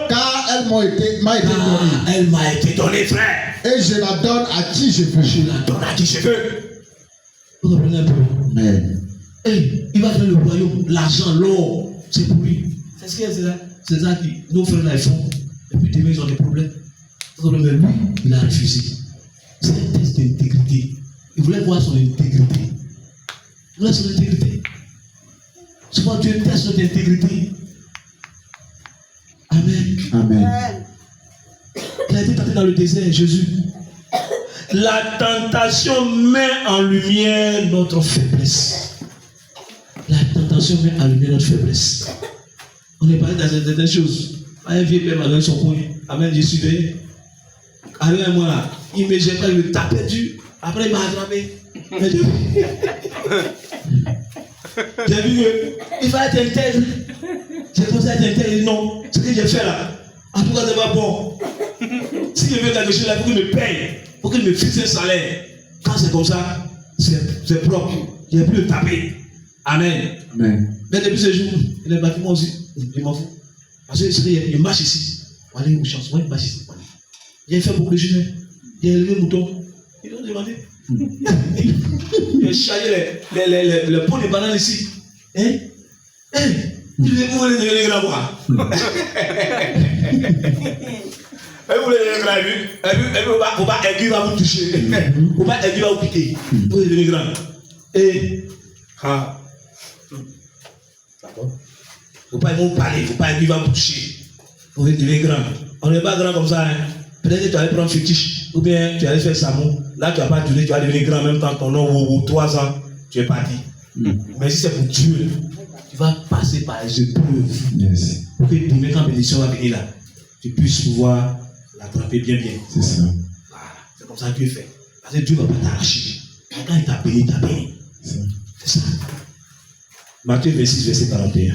Car elle m'a été donnée. Elle m'a été donnée, frère. Et je la donne à qui je veux. Je la donne à qui je veux. Vous comprenez un peu? Amen. Et il va donner le royaume, l'argent, l'or, c'est pour lui. C'est ce qu'il y a, c'est ça qui nos frères là ils font. Et puis demain ils ont des problèmes. Mais lui, il a refusé. C'est un test d'intégrité. Il voulait voir son intégrité. Il voulait son intégrité. Souvent Dieu teste notre intégrité. Amen. Amen. Il a été tenté dans le désert, Jésus. La tentation met en lumière notre faiblesse. La tentation met en lumière notre faiblesse. On est parlé dans certaines choses. Un vieux père m'a donné son coin. Amen, je suis derrière. Arrivé à moi là, il me jette, il me tapait dur. Après il m'a attrapé. J'ai vu qu'il fallait être intègre. J'ai pensé être intègre. Non, ce que j'ai fait là, en tout cas c'est pas bon. Si je veux quelque chose là, il faut qu'il me paye. Il faut qu'il me fixe un salaire. Quand c'est comme ça, c'est propre. Je n'ai plus le taper. Amen. Amen. Mais depuis ce jour, il est battu moi aussi. Je m'en fous. Parce qu'il marche ici. Allez, une chance. Moi, il marche ici. Il a fait beaucoup de choses. Il a élevé le mouton. Ils l'ont demandé. Il a chargé les pots de bananes ici. Hein? Il est pour les grands bois. Et vous voulez devenir grand, et puis, faut pas aigu va vous toucher. Faut pas aigu va vous piquer. Vous voulez devenir grand. Et, d'accord. Faut pas vous parler, faut pas aigu va vous toucher. Vous voulez devenir grand. On n'est pas grand comme ça. Hein. Peut-être que tu allais prendre fétiche, ou bien tu allais faire Samou. Là, tu vas pas durer, tu vas devenir grand en même temps. Ton nom, ou 3 ans, tu es parti. Mais si c'est pour Dieu, tu vas passer par les épreuves. Yes. Pour que demain, quand bénédiction va venir là, tu puisses pouvoir l'attraper bien. C'est ça. Voilà. C'est comme ça que Dieu fait. Parce que Dieu ne va pas t'arracher. Quand il t'a payé, il t'a payé. C'est ça. Matthieu 26, verset 41.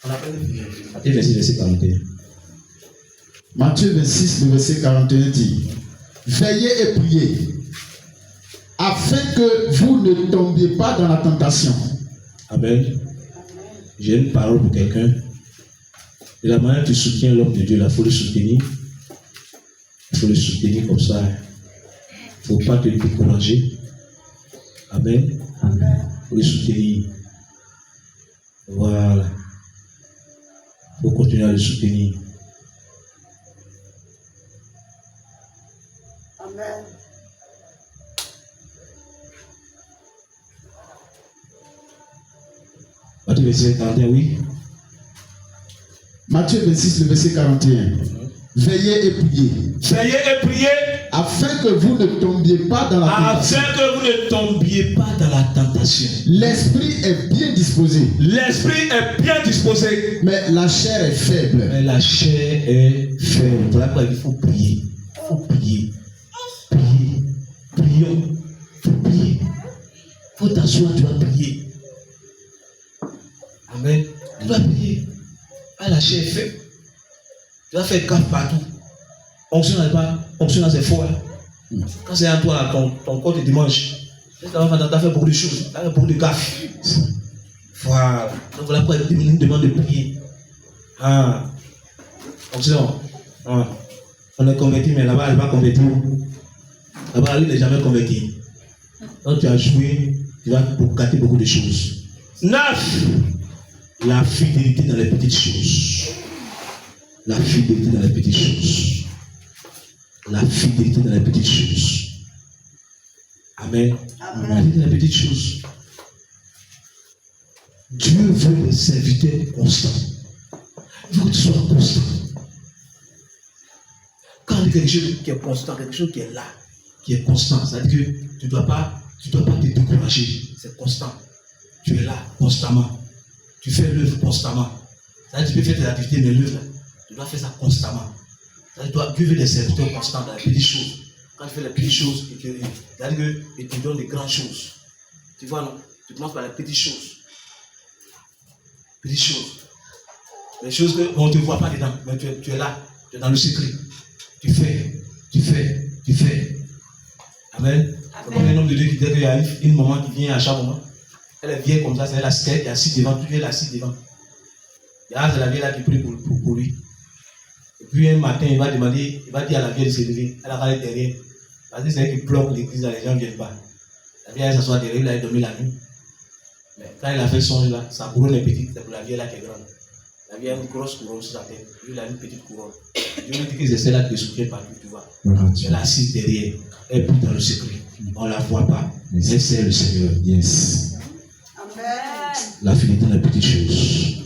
On appelle Matthieu 26, verset 41. Matthieu 26, le verset 41 dit: Veillez et priez, afin que vous ne tombiez pas dans la tentation. Amen. J'ai une parole pour quelqu'un. De la manière que tu soutiens l'homme de Dieu, il faut le soutenir. Il faut le soutenir comme ça. Il ne faut pas te décourager. Amen. Il faut le soutenir. Voilà. Il faut continuer à le soutenir. Amen. Matthieu 26, 41, oui. Matthieu 26, le verset 41. Veillez et priez. Veillez et priez. Afin que vous ne tombiez pas dans la tentation. Afin que vous ne tombiez pas dans la tentation. L'esprit est bien disposé. L'esprit est bien disposé. Mais la chair est faible. Mais la chair est faible. Voilà pourquoi il faut prier. Il faut prier. Prier. Prions. Il faut prier. Il faut t'asseoir, tu vas prier. Amen. Tu vas prier. Ah, la chair est faible. Tu vas faire gaffe partout. Onction n'est pas. Onction c'est fort. Hein. Quand c'est à toi, ton corps te dimanche. Tu as fait beaucoup de choses. Tu as fait beaucoup de gaffes. Voilà. Donc voilà pourquoi il nous demande de prier. Ah. Onction. Ah. On est converti, mais là-bas, elle n'est pas convertie. Là-bas, elle n'est jamais convertie. Donc tu as joué, tu vas gâter beaucoup de choses. 9. La fidélité dans les petites choses. La fidélité dans les petites choses. La fidélité dans les petites choses. Amen. Amen. Dans les petites choses. Dieu veut des serviteurs constants. Il veut que tu sois constant. Quand il y a quelque chose qui est constant, quelque chose qui est là, qui est constant, ça veut dire que tu ne dois pas te décourager. C'est constant. Tu es là constamment. Tu fais l'œuvre constamment. Ça veut dire que tu peux faire tes activités, mais l'œuvre, tu dois faire ça constamment. Ça veut dire que Dieu veut des serviteurs constants dans les petites choses. Quand tu fais les petites choses, ça veut dire qu'il te donne des grandes choses. Tu vois, non? Tu commences par les petites choses. Petites choses. Les choses qu'on ne te voit pas dedans, mais tu es là. Tu es dans le secret. Tu fais. Amen. C'est comme un homme de Dieu qui dit qu'il y a une maman qui vient à chaque moment. Elle est vieille comme ça, c'est elle assise, elle est assise devant, tout le monde est assis devant. Et là, c'est la vieille là qui prie pour lui. Et puis un matin, il va dire à la vieille de se lever. Elle a parlé derrière. Parce que c'est elle qui bloque l'église, les gens ne viennent pas. La vieille, elle s'assoit derrière, elle a dormi la nuit. Mais quand il a fait son là, sa couronne est petite, c'est pour la vieille là qui est grande. La vieille a une grosse couronne sur sa tête. Lui, il a une petite couronne. Dieu me dit que c'est celle-là qui est soutient partout, tu vois. Elle est assise derrière. Elle prie dans le secret. On ne la voit pas. Mais elle sert le Seigneur. Yes. La fidélité dans les petites choses.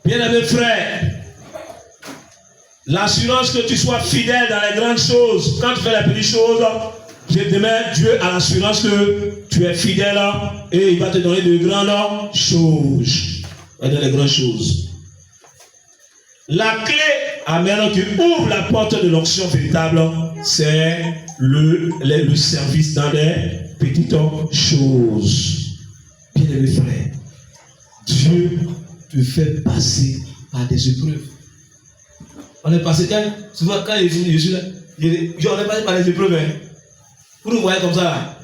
Bien-aimés frères, l'assurance que tu sois fidèle dans les grandes choses, quand tu fais les petites choses, demain Dieu a l'assurance que tu es fidèle et il va te donner de grandes choses. Il va te donner de grandes choses. La clé, amen, qui ouvre la porte de l'onction véritable, c'est le service dans les petites choses. Bien-aimés frères, Dieu te fait passer par des épreuves. On est passé souvent quand je suis là, on est passé par des épreuves. Hein. Vous nous voyez comme ça là.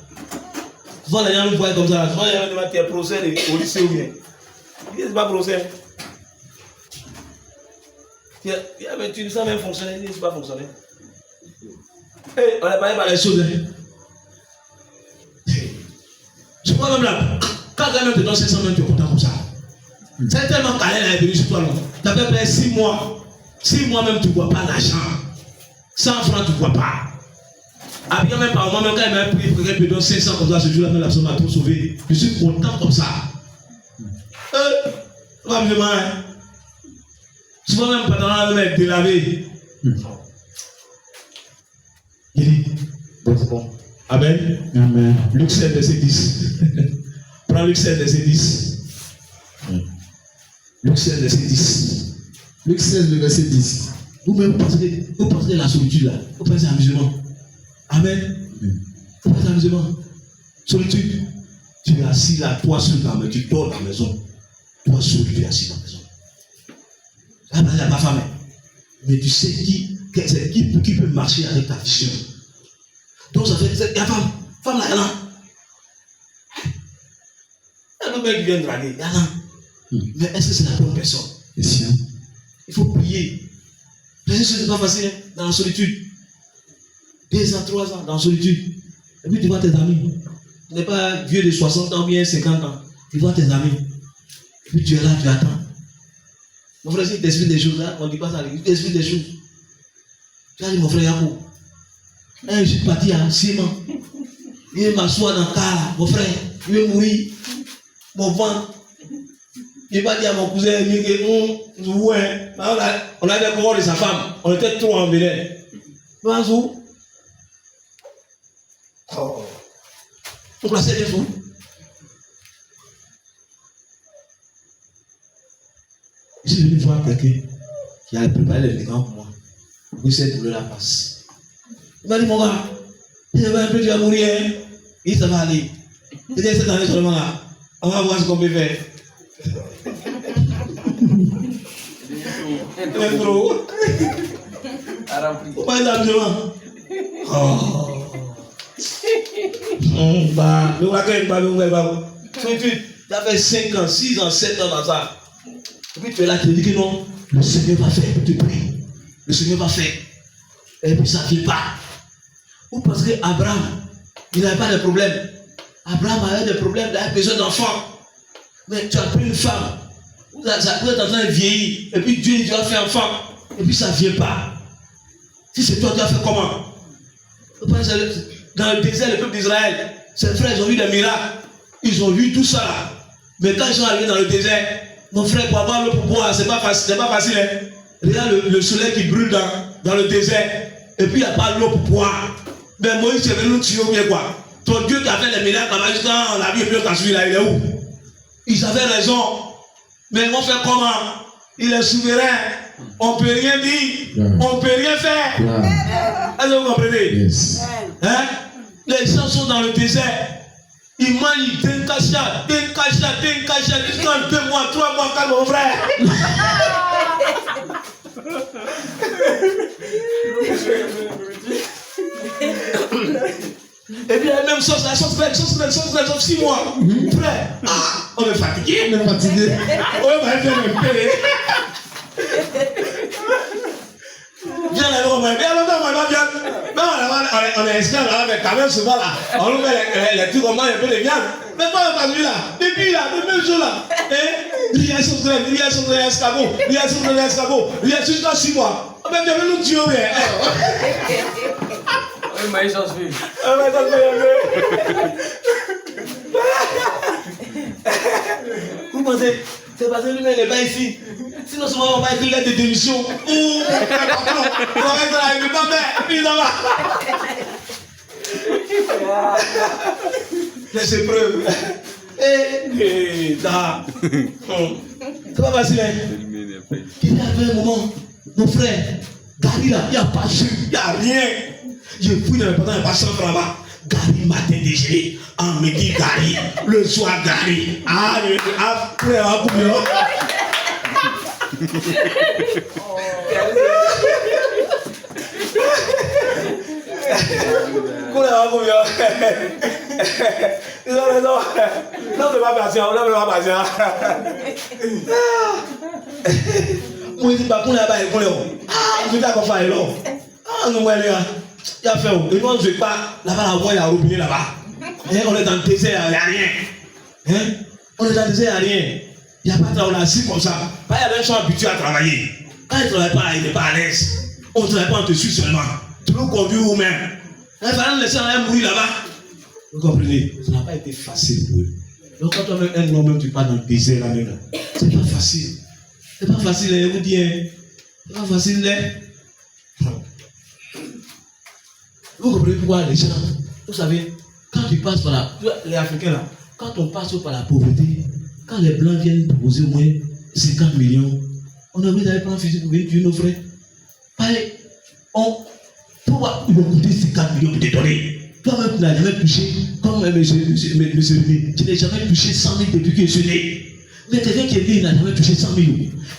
Souvent les gens nous voient comme ça. Souvent les gens nous disent tu es procès au lycée ou bien. Il n'est pas procès. Mais tu ne sais même fonctionner, il ne sait pas fonctionner. Hey, on est passé par les choses. Hein. Je crois même là, quand quelqu'un te donne 500 000, tu es content comme ça. C'est tellement calé là, il est venu sur toi. Tu as fait 6 mois. Si moi-même tu ne vois pas l'argent, 100 francs tu ne vois pas. Après même par moi-même quand il m'a pris pour quelqu'un me donne 500 comme ça, ce jour-là, même la personne m'a tout sauvé. Je suis content comme ça. Pas vraiment, hein. Souvent même pendant la être délavé. Il dit, bon c'est bon. Amen. Amen. Luc 7, verset 10. Prends Luc 7, verset 10. Luc 7, verset 10. Luc 16, le verset 10. Vous-même, vous pensez la solitude là. Vous pensez à l'amusement. Amen. Vous pensez à l'amusement. Solitude. Tu es assis là, toi seul dans la maison. Tu dors dans la maison. Toi seul, tu es assis dans la maison. Là, il n'y a pas femme. Mais tu sais qui peut marcher avec ta vision. Donc ça fait, il y a femme là, il y en a. Il y a un mec qui vient draguer, il y en a. Mais est-ce que c'est la bonne personne? Il faut prier. Parce que ce n'est pas facile, hein, dans la solitude. 2 ans, 3 ans dans la solitude. Et puis tu vois tes amis. Tu n'es pas vieux de 60 ans ou bien 50 ans. Tu vois tes amis. Et puis tu es là, tu attends. Mon frère, si tu t'expliques des choses, là, on ne dit pas ça, tu t'expliques des choses. Tu as dit, mon frère Yako, je suis parti à Simon. Il m'assoit dans le car là, mon frère, il veut mourir. Mon ventre. Il va dire à mon cousin, ouais, on avait le corps de sa femme, on était trop en vénère. Mazou. Oh. Vous placez les fous. Je suis venu voir quelqu'un qui a préparé les médicaments pour moi. Pour que cette douleur la passe. Il m'a dit, mon gars, il va un peu, tu vas mourir. Hein? Et ça va aller. Il dit, cette année seulement là. On va voir ce qu'on peut faire. C'est trop. Pourquoi il a besoin? Oh. Le wagon tu as fait 5 ans, 6 ans, 7 ans dans ça. Et puis tu es là, tu te dis que non, le Seigneur va faire, tu pries. Le Seigneur va faire. Et puis ça ne vient pas. Ou parce qu'Abraham, il n'avait pas de problème. Abraham avait des problèmes, il avait besoin d'enfants. Mais tu as pris une femme, vous êtes en train de vieillir, et puis Dieu dit tu vas faire enfant, et puis ça ne vient pas. Si c'est toi, tu vas faire comment? Dans le désert, le peuple d'Israël, ses frères, ils ont vu des miracles. Ils ont vu tout ça. Mais quand ils sont arrivés dans le désert, mon frère, pour avoir l'eau pour boire, c'est pas facile. Hein? Regarde le soleil qui brûle dans le désert. Et puis il n'y a pas l'eau pour boire. Mais Moïse est venu nous tuer ou bien quoi? Ton Dieu qui a fait les miracles, quand la vie est plus qu'à suivre là, il est où? Ils avaient raison. Mais ils vont faire comment? Il est souverain. On ne peut rien dire. On ne peut rien faire. Est-ce que vous comprenez? Yes. Hein? Les gens sont dans le désert. Ils mangent des cachats, jusqu'à 2 mois, 3 mois, comme mon frère. Et puis la même chose, la sauce 6 mois. Frère, on est fatigué. On est fatigué. On va faire un peu. Viens là, on va bien. On est esclave là, mais quand même souvent là, on nous met les trucs, on mange un peu de viande. Mais pas aujourd'hui là, depuis là, le même jour là. Il y a sauce de l'escabeau, il y a jusqu'à 6 mois. On va bien nous tuer. Vous pensez, c'est parce que lui-même n'est pas ici. Sinon, souvent, on va écrire une lettre de démission. On va être là, il ne peut pas faire. Puis ça va. Les épreuves. C'est pas facile. Il y avait un moment, mon frère, Gary là, il n'y a pas su, il n'y a rien. Je fouille dans le pendant, il n'y a pas 100 francs là-bas. Gary, matin déjeuner, en midi Gary, le soir Gary. Après, à combien? Non, c'est pas patient. Moi, je dis pas qu'on a pas école. Je dis qu'on fait l'eau. Nous, les gars, il y a fait. Et moi, je ne vais pas là-bas, la voie, il y a un robinet là-bas. On est dans le désert, il n'y a rien. On est dans le désert, il n'y a rien. Il n'y a pas de travail, on est assis comme ça. Il y a des gens habitués à travailler. Quand il ne travaille pas, il n'est pas à l'aise. On ne travaille pas, on te suit seulement. Tu nous conduis vous-même. Il fallait laisser un mourir là-bas. Vous comprenez? Ça n'a pas été facile pour eux. Donc quand toi-même, un homme, tu pars dans le désert là maintenant, c'est pas facile. C'est pas facile, je vous dis. C'est pas facile, hein. Vous comprenez pourquoi les gens, vous savez, quand tu passes par les Africains là, quand on passe par la pauvreté, quand les Blancs viennent proposer au moins 50 millions, on a envie d'aller prendre un fusil pour venir tuer nos frères. Pareil, pourquoi ils vont coûter 50 millions pour te donner? Toi-même, tu n'as jamais touché, comme monsieur, tu n'as jamais touché 100 000 depuis que je suis né. Mais quelqu'un qui est né, il n'a jamais touché 100 000.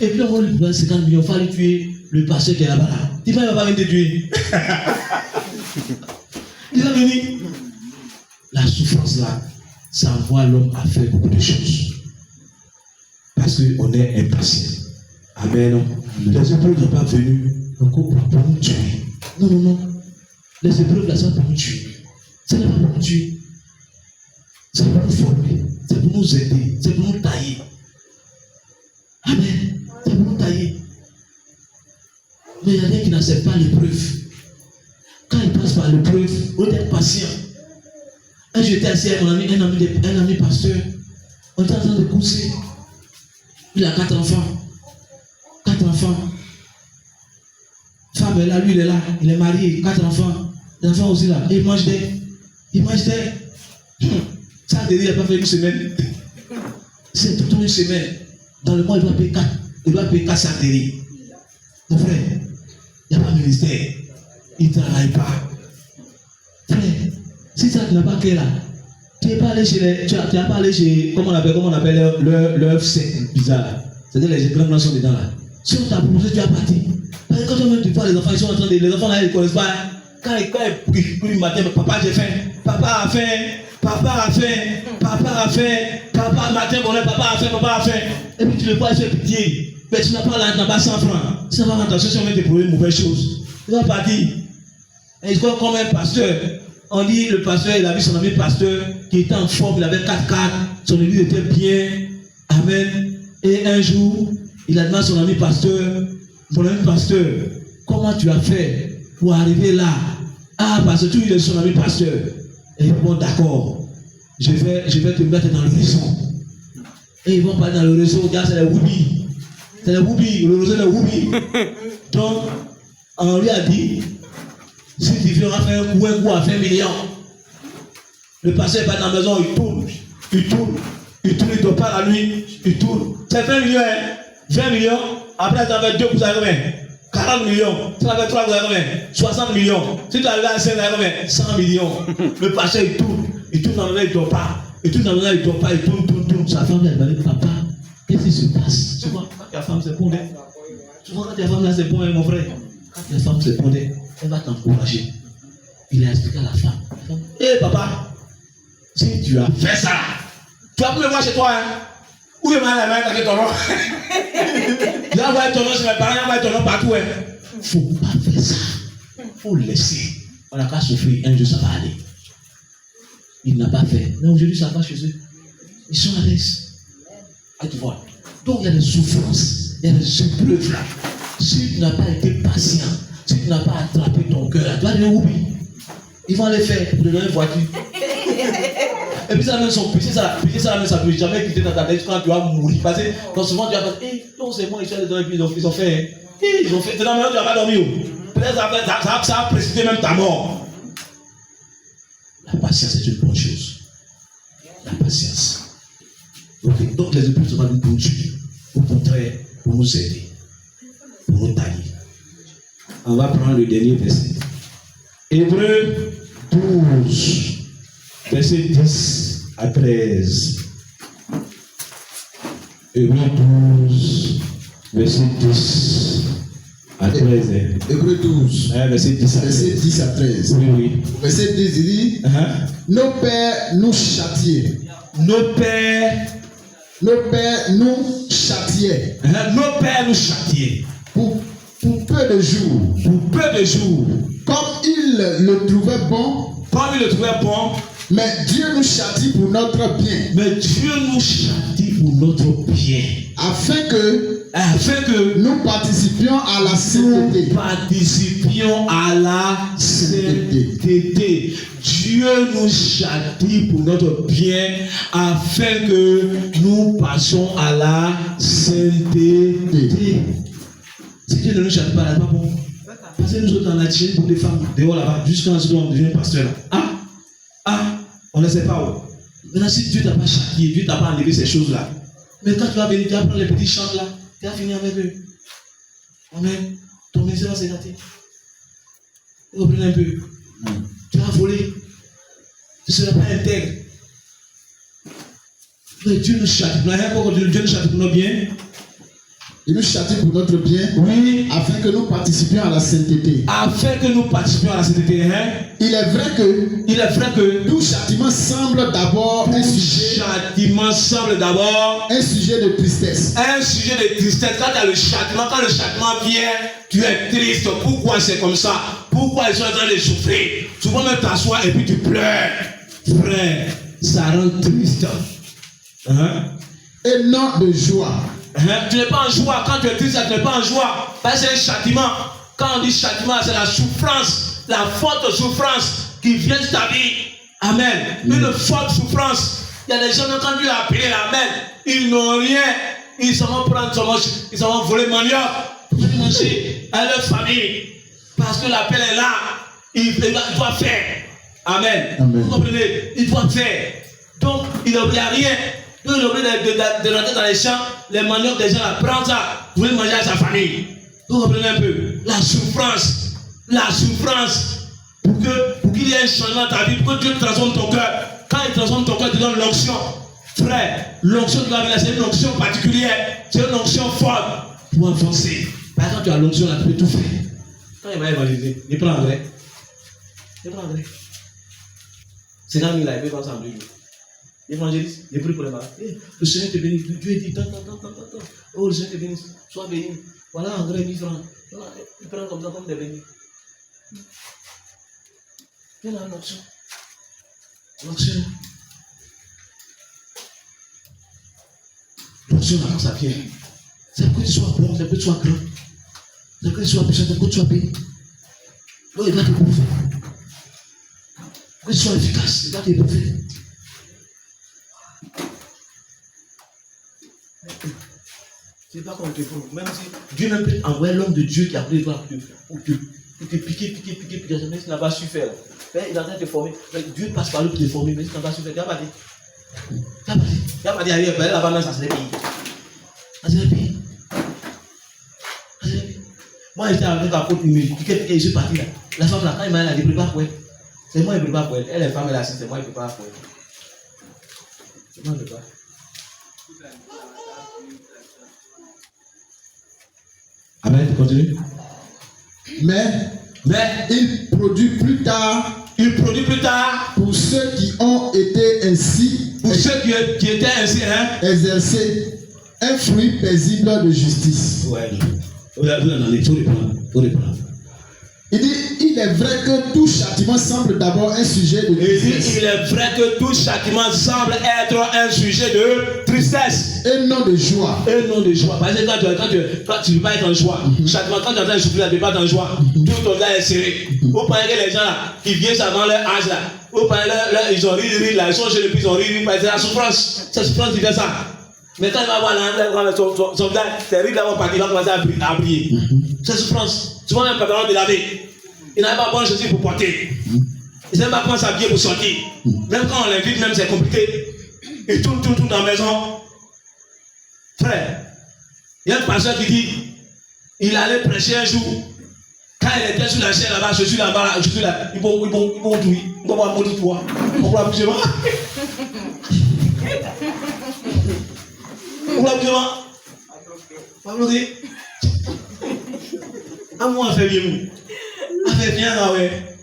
Et puis on lui donne 50 millions, il faut aller tuer le pasteur qui est là-bas. Là. Il ne va pas venir te tuer. Il va venir. La souffrance là, ça envoie l'homme à faire beaucoup de choses. Parce qu'on est impatient. Amen. Les épreuves ne sont pas venues encore pour nous tuer. Non, non, non. Les épreuves là sont pour nous tuer. Ce n'est pas pour nous tuer. C'est pour nous former. C'est pour nous aider. C'est pour nous tailler. Amen. C'est pour nous tailler. Mais il y en a qui n'acceptent pas l'épreuve. Quand ils passent par l'épreuve, on doit être patient. Un jour, j'étais assis avec un ami pasteur. On était en train de pousser. Il a 4 enfants. 4 enfants. Femme est là, lui il est là. Il est marié, 4 enfants. Les enfants aussi là. Et il mange des. Ça, il n'a pas fait une semaine. C'est toute une semaine. Dans le mois, il doit payer 4. Il doit payer 4 salariés. Mon frère, il n'y a pas de ministère. Il ne travaille pas. Frère, si ça tu n'as pas clair là, tu n'es pas allé chez les. Tu n'as pas allé chez. Comment on appelle leur secte bizarre. C'est-à-dire les grands sont dedans là. Si on t'a proposé, tu as parti. Parce que quand tu vois les enfants, ils sont en train de. Les enfants là, ils ne connaissent pas. Quand ils prient le matin, papa j'ai faim. Papa a faim. Papa a faim. Papa a faim. Papa matin, bonheur, papa a faim, papa a faim. Et puis tu le vois, il fait pitié. Mais tu n'as pas là, tu n'as pas 100 francs. Si tu n'as pas attention, si on vient te prouver une mauvaise chose, il va partir. Et il se voit comme un pasteur. On dit le pasteur, il a vu son ami pasteur qui était en forme, il avait 4x4, son église était bien. Amen. Et un jour, il a demandé à son ami pasteur, comment tu as fait pour arriver là? Ah, parce que tu es son ami pasteur. Et il dit, bon, d'accord, je vais te mettre dans le réseau. Et ils vont parler dans le réseau, regarde, c'est les Woubi. C'est les Woubi, le réseau des Woubi. Donc, on lui a dit, si tu viens faire un coup à 20 millions, le pasteur va dans la maison, il tourne, il ne dort pas la nuit, il tourne. C'est 20 millions, hein? 20 millions, après tu avais 2 vous avez 40 millions, tu avais 3 vous avez 60 millions, si tu arrives à 5 vous avez 100 millions. Le pasteur il tourne dans la maison, il ne dort pas, il tourne dans la maison, il ne dort pas, il tourne. Sa femme lui a dit, papa, qu'est-ce qui se passe? Tu vois, quand ta femme c'est bon, souvent quand ta femme là c'est bon, mon frère, quand ta femme c'est bon, elle va t'encourager. Il a expliqué à la femme. Hé papa, si tu as fait ça, tu vas plus me voir chez toi. Hein? Où est ma main avec ton nom? Il a envoyé ton nom chez mes parents, il a envoyé ton nom partout. Il ne faut pas faire ça. Il faut laisser. On n'a qu'à souffrir, un jour ça va aller. Il n'a pas fait. Mais aujourd'hui ça va chez eux. Ils sont à l'aise. Ah, tu vois. Donc il y a des souffrances, il y a des épreuves là. Si tu n'as pas été patient, si tu n'as pas attrapé ton cœur, tu vas dire oui. Ils vont aller faire pour te donner une voiture. Et puis ça même son péché, ça même ça ne peut jamais quitter dans ta tête quand tu vas mourir. Parce que souvent tu vas dire, non c'est moi, ils ont fait. Ils ont fait. C'est dans le moment où tu n'as pas dormi. Peut-être ça a précipité même ta mort. La patience est une bonne chose. La patience. Okay. Donc les épreuves ne sont pas pour nous tuer. Au contraire, pour nous aider. Pour nous tailler. On va prendre le dernier verset. Hébreux 12, verset 10 à 13. Hébreux 12, verset 10 à 13. Hébreux 12, verset 10 à 13. Verset 10 à 13. Oui. Verset 10, il dit, nos pères nous châtiaient. Nos pères nous châtiaient. Nos pères nous châtiaient. Pour peu de jours. Pour peu de jours. Comme ils le trouvaient bon. Comme ils le trouvaient bon. Mais Dieu nous châtie pour notre bien. Mais Dieu nous châtie pour notre bien. Afin que afin que nous participions à la sainteté. Nous participions à la sainteté. Dieu nous châtie pour notre bien afin que nous passions à la sainteté. Si Dieu ne nous châtie pas, là, pas bon. Parce que nous autres, on a tiré pour des femmes dehors là-bas, jusqu'à ce qu'on devienne pasteur là. On ne sait pas où. Maintenant, si Dieu t'a pas châtié, Dieu t'a pas enlevé ces choses-là. Mais quand tu vas venir, tu vas prendre les petits chants là, tu vas finir avec eux. Amen. Ton ministère va s'éclater. Reprends un peu. Tu vas voler. Tu ne seras pas intègre. Mais Dieu nous châtie. Dieu nous châtie pour nos biens. Il nous châtie pour notre bien, oui, afin que nous participions à la sainteté. Afin que nous participions à la sainteté. Hein? Il est vrai que tout châtiment semble d'abord un sujet de tristesse. Un sujet de tristesse. Quand le châtiment vient, tu es triste. Pourquoi c'est comme ça? Pourquoi ils sont en train de souffrir? Souvent même t'assois et puis tu pleures. Frère, ça rend triste. Hein? Et non de joie. Tu n'es pas en joie. Quand tu es triste, tu n'es pas en joie. Parce que c'est un châtiment. Quand on dit châtiment, c'est la souffrance, la forte souffrance qui vient de ta vie. Amen. Une forte souffrance. Il y a des gens, quand Dieu a appelé, amen, ils n'ont rien. Ils s'en vont prendre, ils s'en vont voler manioc pour manger à leur famille. Parce que l'appel est là. Il doit faire. Amen. Vous comprenez? Il doit faire. Donc, il n'oublie rien. Donc, il oublie de rentrer dans les champs, les maniocs des gens, prendre ça, pour manger à sa famille. Vous comprenez un peu? La souffrance. Pour qu'il y ait un changement dans ta vie, pour que Dieu transforme ton cœur. Quand il transforme ton cœur, il te donne l'onction. Frère, l'onction de la vie, c'est une onction particulière. C'est une onction forte pour avancer. Par exemple, tu as l'onction là, tu peux tout faire. Quand il m'a évangélisé, il prend André. C'est dans il a fait comme ça en 2 jours. Évangéliste, il prie pour les malades. Le Seigneur te bénisse. Dieu dit, tant. Oh, le Seigneur te bénisse. Sois béni. Voilà André 1000 francs. Il prend comme ça, comme des bénis. Il y a l'onction. L'onction, quand ça vient, c'est pour que tu sois bon, c'est pour que tu sois grand. C'est pour que tu sois puissant, c'est pour que tu sois béni. Donc, il va te prouver. Pour que tu sois efficace, il va te prouver. C'est pas comme te prouve. Même si Dieu même peut envoyer l'homme de Dieu qui a pris toi pour te piquer, même s'il n'a pas su faire. Il est en train de te former. Dieu passe par lui pour te former, mais s'il n'a pas su faire, il n'a pas dit. Il n'a pas dit ailleurs, là-bas, même ça c'est les pays. Ça c'est les pays. Moi, j'étais avec un pote, je suis parti là. La femme là, quand il m'a dit, elle ne prépare pour elle. C'est moi qui prépare pour elle. Elle est femme, elle est assise, c'est moi qui prépare pour elle. C'est moi qui prépare. Amen, continue. Mais il produit plus tard. Pour ceux qui ont été ainsi. Pour ceux qui étaient ainsi, exercés un fruit paisible de justice. Ouais. Faut reprendre. Il dit, il est vrai que tout châtiment semble d'abord un sujet de tristesse. Il est vrai que tout châtiment semble être un sujet de tristesse. Et non de joie. Parce que quand tu ne peux pas être en joie, châtiment, quand tu es en train de souffrir, tu ne peux pas être en joie. Tout ton gars est serré. Vous pensez que les gens là, qui viennent avant leur âge là, vous pensez ils ont ri là, ils sont chez le plus, ils ont ri, c'est la souffrance. C'est la souffrance qui fait ça. Mais quand il va voir son gars, c'est rire d'avoir parti, il va commencer à briller. C'est souffrance. Tu vois même pas de laver. Il n'avait pas bon chaussures pour porter. Il ne sait pas comment s'habiller pour sortir. Même quand on l'invite, même c'est compliqué. Il tourne dans la maison. Frère, il y a un pasteur qui dit, il allait prêcher un jour. Quand il était sur la chaîne là-bas, je suis là-bas, je suis là. Ils vont tout. Ils vont pas maudire toi. On va bouger moi. On va bouger moi. Pas bloquer. À moi, on fait bien. On fait bien là, ouais.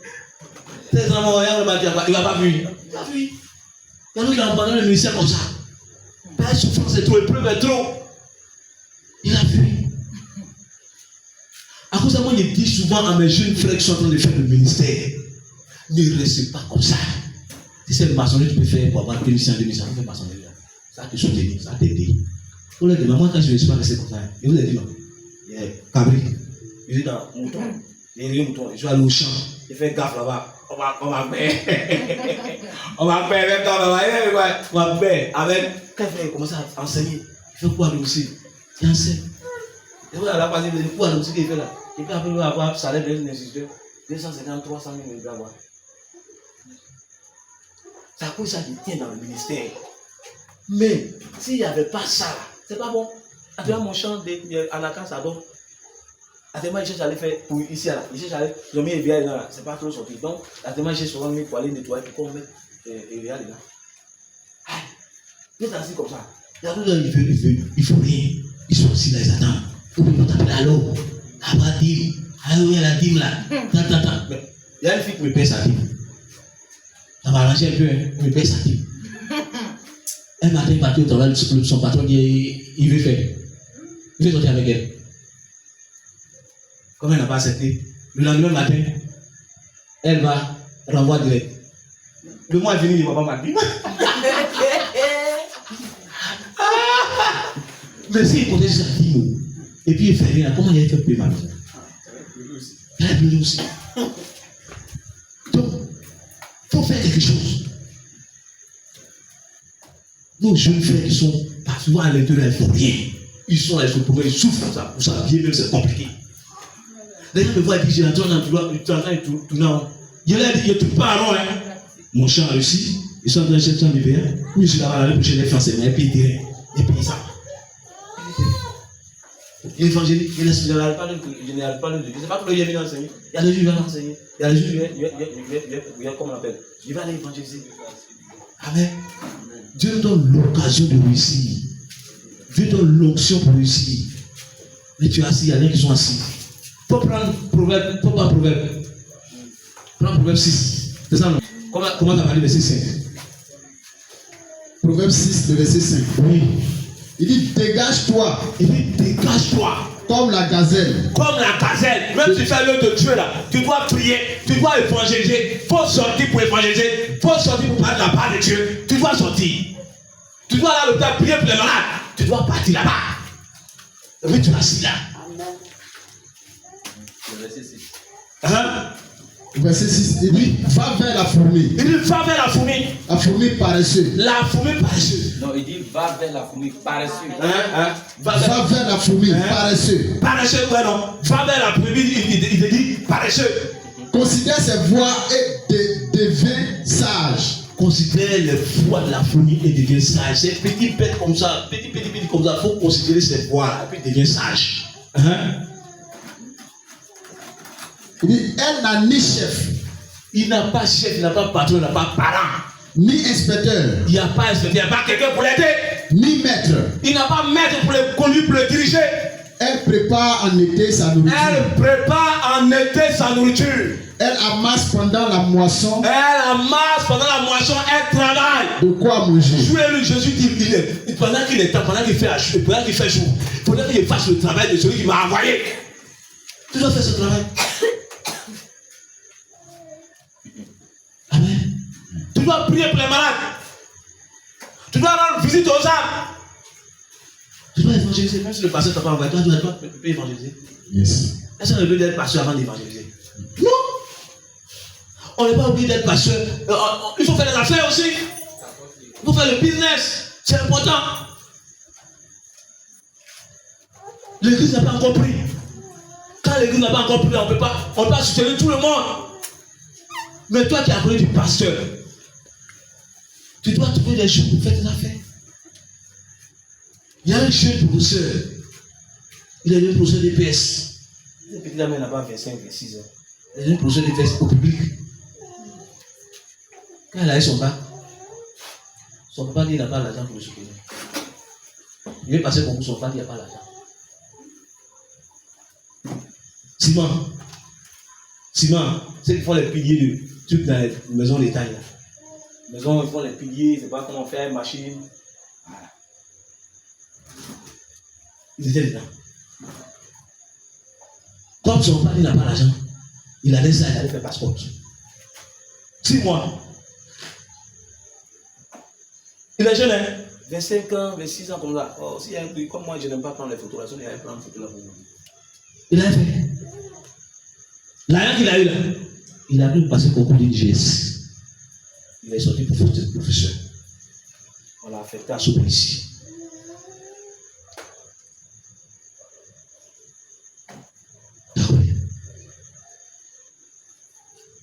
Ces enfants, regarde le matin, il va pas fuir. Il va fuir. Il y a nous qui abandonnent le ministère comme ça. La souffrance est trop, l'épreuve est trop. Il a fui. À cause de moi, je dis souvent à mes jeunes frères qui sont en train de faire le ministère, ne restez pas comme ça. Si c'est le maçonnerie que tu peux faire pour avoir 2500, 2500, on fait maçonnerie. Ça te soutient, ça t'aide. Vous leur dites, moi, quand je ne suis pas resté comme ça, et vous avez dit, Cabri, je suis dans le mouton. Il y a un mouton, je suis allé au champ. Il fait gaffe là-bas. On va faire. On va faire même temps là-bas. On va faire. Avec, quand il commence à enseigner, il fait quoi lui aussi? Il enseigne. Et vous allez la passer, il fait quoi lui aussi qu'il fait là? Et puis après, il va avoir salaire d'un instituteur. 250, 300 000, il va avoir. C'est à cause de ça qu'il tient dans le ministère. Mais s'il n'y avait pas ça, c'est pas bon. Actuellement, mon champ en Akan, ça donne. Actuellement, il cherche à aller faire pour ici, là. Il cherche à aller. Ils ont mis les villages là, c'est pas trop sorti. Donc, actuellement, il cherche souvent pour aller nettoyer, pour qu'on mette les villages là. Il est assis comme ça. Il faut rien. Ils sont assis là, ils attendent. Ou bien ils vont t'appeler à l'eau. Ah, bah, dîme. Ah, oui, la dîme là. Il y a une fille qui me paie sa dîme. Ça m'a arrangé un peu, hein. Il me paie sa dîme. Un matin, il partit au travail, son patron dit il veut faire. Il veut sortir avec elle. Comme elle n'a pas accepté, le lendemain matin, elle va renvoyer direct. Le mois est venu, il ne va pas m'appeler. Mais s'il protège sa fille, et puis il fait rien, comment il a fait payer ma maison? Il a pleuré aussi. Donc, il faut faire quelque chose. Nos jeunes frères qui sont parfois à l'intérieur, ils font rien. Ils sont là, ils souffrent pour ça. Pour ça, bien même, c'est compliqué. Les gens me voient et disent, j'ai un tournant, tu dois tourner. Je leur dis, il n'y a tout pas rond, hein. Mon champ a réussi. Ils sont en train de chercher un hiver. Oui, je suis là-bas, pour chercher les Français, mais puis terrain. Et puis ça. L'évangélique, je n'arrive pas de Dieu. C'est pas tout le monde qui vient enseigner. Il y a des gens qui viennent enseigner. Il y a des gens qui viennent, comment on appelle. Je vais aller évangéliser. Amen. Dieu donne l'occasion de réussir. Dieu donne l'onction pour réussir. Mais tu es assis, il y a des gens qui sont assis. Il faut prendre proverbe. Prends proverbe 6. C'est ça, non? Comment ça va aller, verset 5? Proverbe 6, le verset 5. Oui. Il dit, dégage-toi. Il dit, dégage-toi. Comme la gazelle. Comme la gazelle. Même si tu fais l'œuvre de Dieu là, tu dois prier, tu dois évangéliser. Il faut sortir pour évangéliser. Il faut sortir pour parler de la part de Dieu. Tu dois sortir. Tu dois aller à l'hôpital prier pour les malades. Tu dois partir là-bas. Et puis tu es assis là. Verset 6. Hein? Verset 6, il dit, va vers la fourmi. Il dit, va vers la fourmi. La fourmi paresseuse. La fourmi paresseuse. Non, il dit, va vers la fourmi paresseuse. Va vers la fourmi paresseuse. Paresseux, ouais, non. Va vers la fourmi, il dit, paresseux. Considère ses voies et deviens sage. Considère les voies de la fourmi et deviens sage. C'est petit bête comme ça, petit comme ça. Il faut considérer ses voies et puis deviens sage. Hein? Il dit, elle n'a ni chef. Il n'a pas chef, il n'a pas patron, il n'a pas parent. Ni inspecteur. Il n'y a pas inspecteur, il n'y a pas quelqu'un pour l'aider. Ni maître. Il n'a pas maître pour le conduire, pour le diriger. Elle prépare en été sa nourriture. Elle prépare en été sa nourriture. Elle amasse pendant la moisson. Elle amasse pendant la moisson, elle travaille. De quoi manger? Jésus dit, pendant qu'il est temps, pendant qu'il fait jour, il faudrait qu'il fasse le travail de celui qui m'a envoyé. Tu dois faire ce travail. Amen. Tu dois prier pour les malades. Tu dois rendre visite aux âmes. Tu dois évangéliser. Même si le pasteur t'a pas envoyé, toi, tu dois évangéliser. Yes. Est-ce qu'on est obligé d'être pasteur avant d'évangéliser? Non. On n'est pas obligé d'être pasteur. Il faut faire des affaires aussi. Il faut faire le business. C'est important. L'église n'a pas encore pris. Quand l'église n'a pas encore pris, on ne peut pas soutenir tout le monde. Mais toi qui as appris du pasteur, tu dois trouver des jours pour faire tes affaires. Il y a un jeune professeur. Il est le professeur d'EPS. Le petit homme n'a pas 25, 26 ans. Il est le professeur d'EPS au public. Quand il a eu son papa dit qu'il n'a pas l'argent pour le soutenir. Il veut passer pour son papa, il n'y a pas l'argent. Simon, c'est qu'ils font les piliers de trucs dans les maisons d'État. Les maisons, ils font les piliers, ils ne savent pas comment faire, machine. Voilà. Ils étaient dedans. Comme son père n'a pas l'argent, il allait ça, il allait faire passeport. 6 mois. Il est jeune, hein? 25 ans, 26 ans comme ça. Oh, si comme moi, je n'aime pas prendre les photos, il allait prendre une photo là pour moi. Il a fait. L'argent qu'il a eu là, il a pu passer le concours d'IGS. Il est sorti professeur. On l'a affecté à sous policier.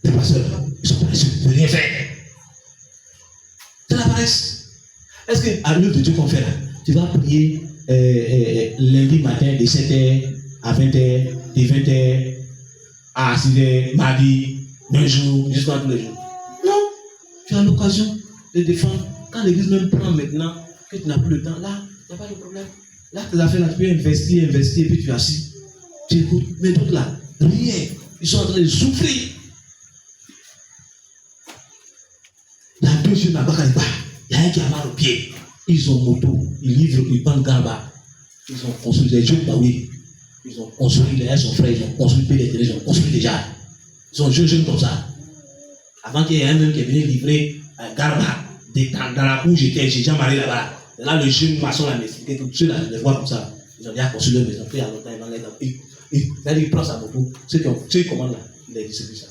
Les pasteurs, ils sont paresseux, ils ne veulent rien faire. C'est la paresse. Est-ce qu'à l'œuvre de Dieu qu'on fait là, tu vas prier lundi matin de 7h à 20h, de 20h à 6h, mardi, d'un jour, jusqu'à tous les jours? Non. Tu as l'occasion de défendre. Quand l'église même prend maintenant que tu n'as plus le temps, là, il n'y a pas de problème. Là, tes affaires, là, tu peux investir, et puis tu es assis. Tu écoutes. Mais d'autres là, rien. Ils sont en train de souffrir. Il y a deux jeunes là-bas, il y a un qui a mal au pied. Ils ont moto, ils livrent, ils vendent gaba. Ils ont construit des jeunes, bah oui. Ils ont construit, les son frère, ils ont construit des télé, ils ont construit déjà. Ils sont jeunes comme ça. Avant qu'il y ait un même qui est venu livrer un garba dans la cour, j'ai déjà marié là-bas. Là, le jeune maçon l'a m'expliqué que ceux-là, je les vois comme ça. Ils ont déjà construit leur maison, puis il y a longtemps, ils m'enlèvent. Il prend sa moto, ceux qui commandent là, il les distribue ça.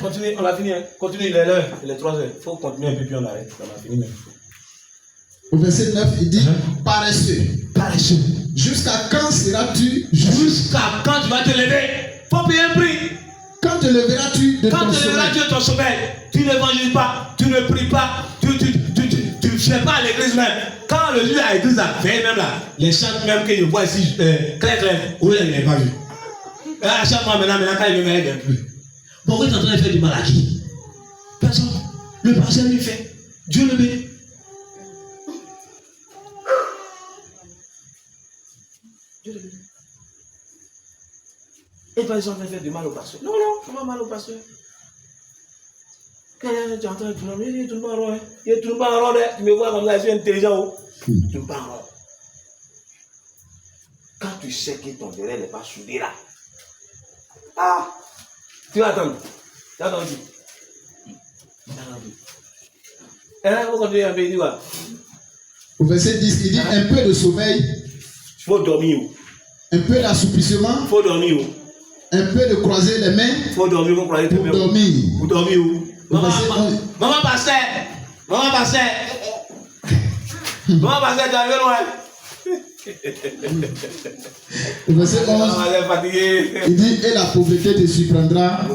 Continuez, on a fini. Hein? Continuez, il est l'heure, il est 3h. Il faut continuer un peu, puis on arrête. On a fini même. Au verset 9, il dit paresseux. Paresseux. Jusqu'à quand seras-tu? Jusqu'à quand tu vas te lever? Faut payer un prix. Quand te leveras-tu de quand ton te sommeil? leveras-tu de ton sommeil? Tu n'évangélises pas, tu ne pries pas, tu ne viens pas à l'église même. Quand le lieu à l'église a fait même là, les chants même que je vois ici, clair, où il n'est pas vu. À chaque fois maintenant, quand il vient, il ne vient plus. Pourquoi tu es en train de faire du mal à qui? Personne. Le pasteur lui fait. Dieu le bénit. Dieu le bénit. Et pas ils sont en train de faire du mal au pasteur. Non, non, comment mal au pasteur? Quand tu es en train de tourner, il tourne pas en rond. Il tourne pas en rond. Tu me vois comme ça, je suis intelligent. Tu tournes pas en rond. Quand tu sais que ton derrière n'est pas soudé là. Ah! Tu vas attendre. Tu vas attendre. On continue un peu, il dit quoi? Au verset 10, il dit un peu de sommeil. Il faut dormir. Un peu d'assouplissement. Il faut dormir. Un peu de croiser les mains. Il faut dormir, pour croiser tes mains. Pour dormir. Pour dormir où? Maman pasteur. Maman pasteur. Maman pasteur, tu arrives loin. Au verset 11, il dit et la pauvreté te surprendra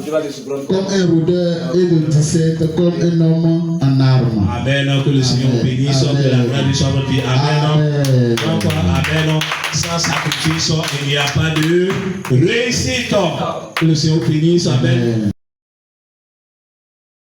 comme un rôdeur et de disette comme un homme en armes. Amen. Que le Seigneur vous bénisse, que la gloire du soit votre vie. Amen. Amen. Sans sacrifice, il n'y a pas de réussite. Que le Seigneur vous bénisse. Amen.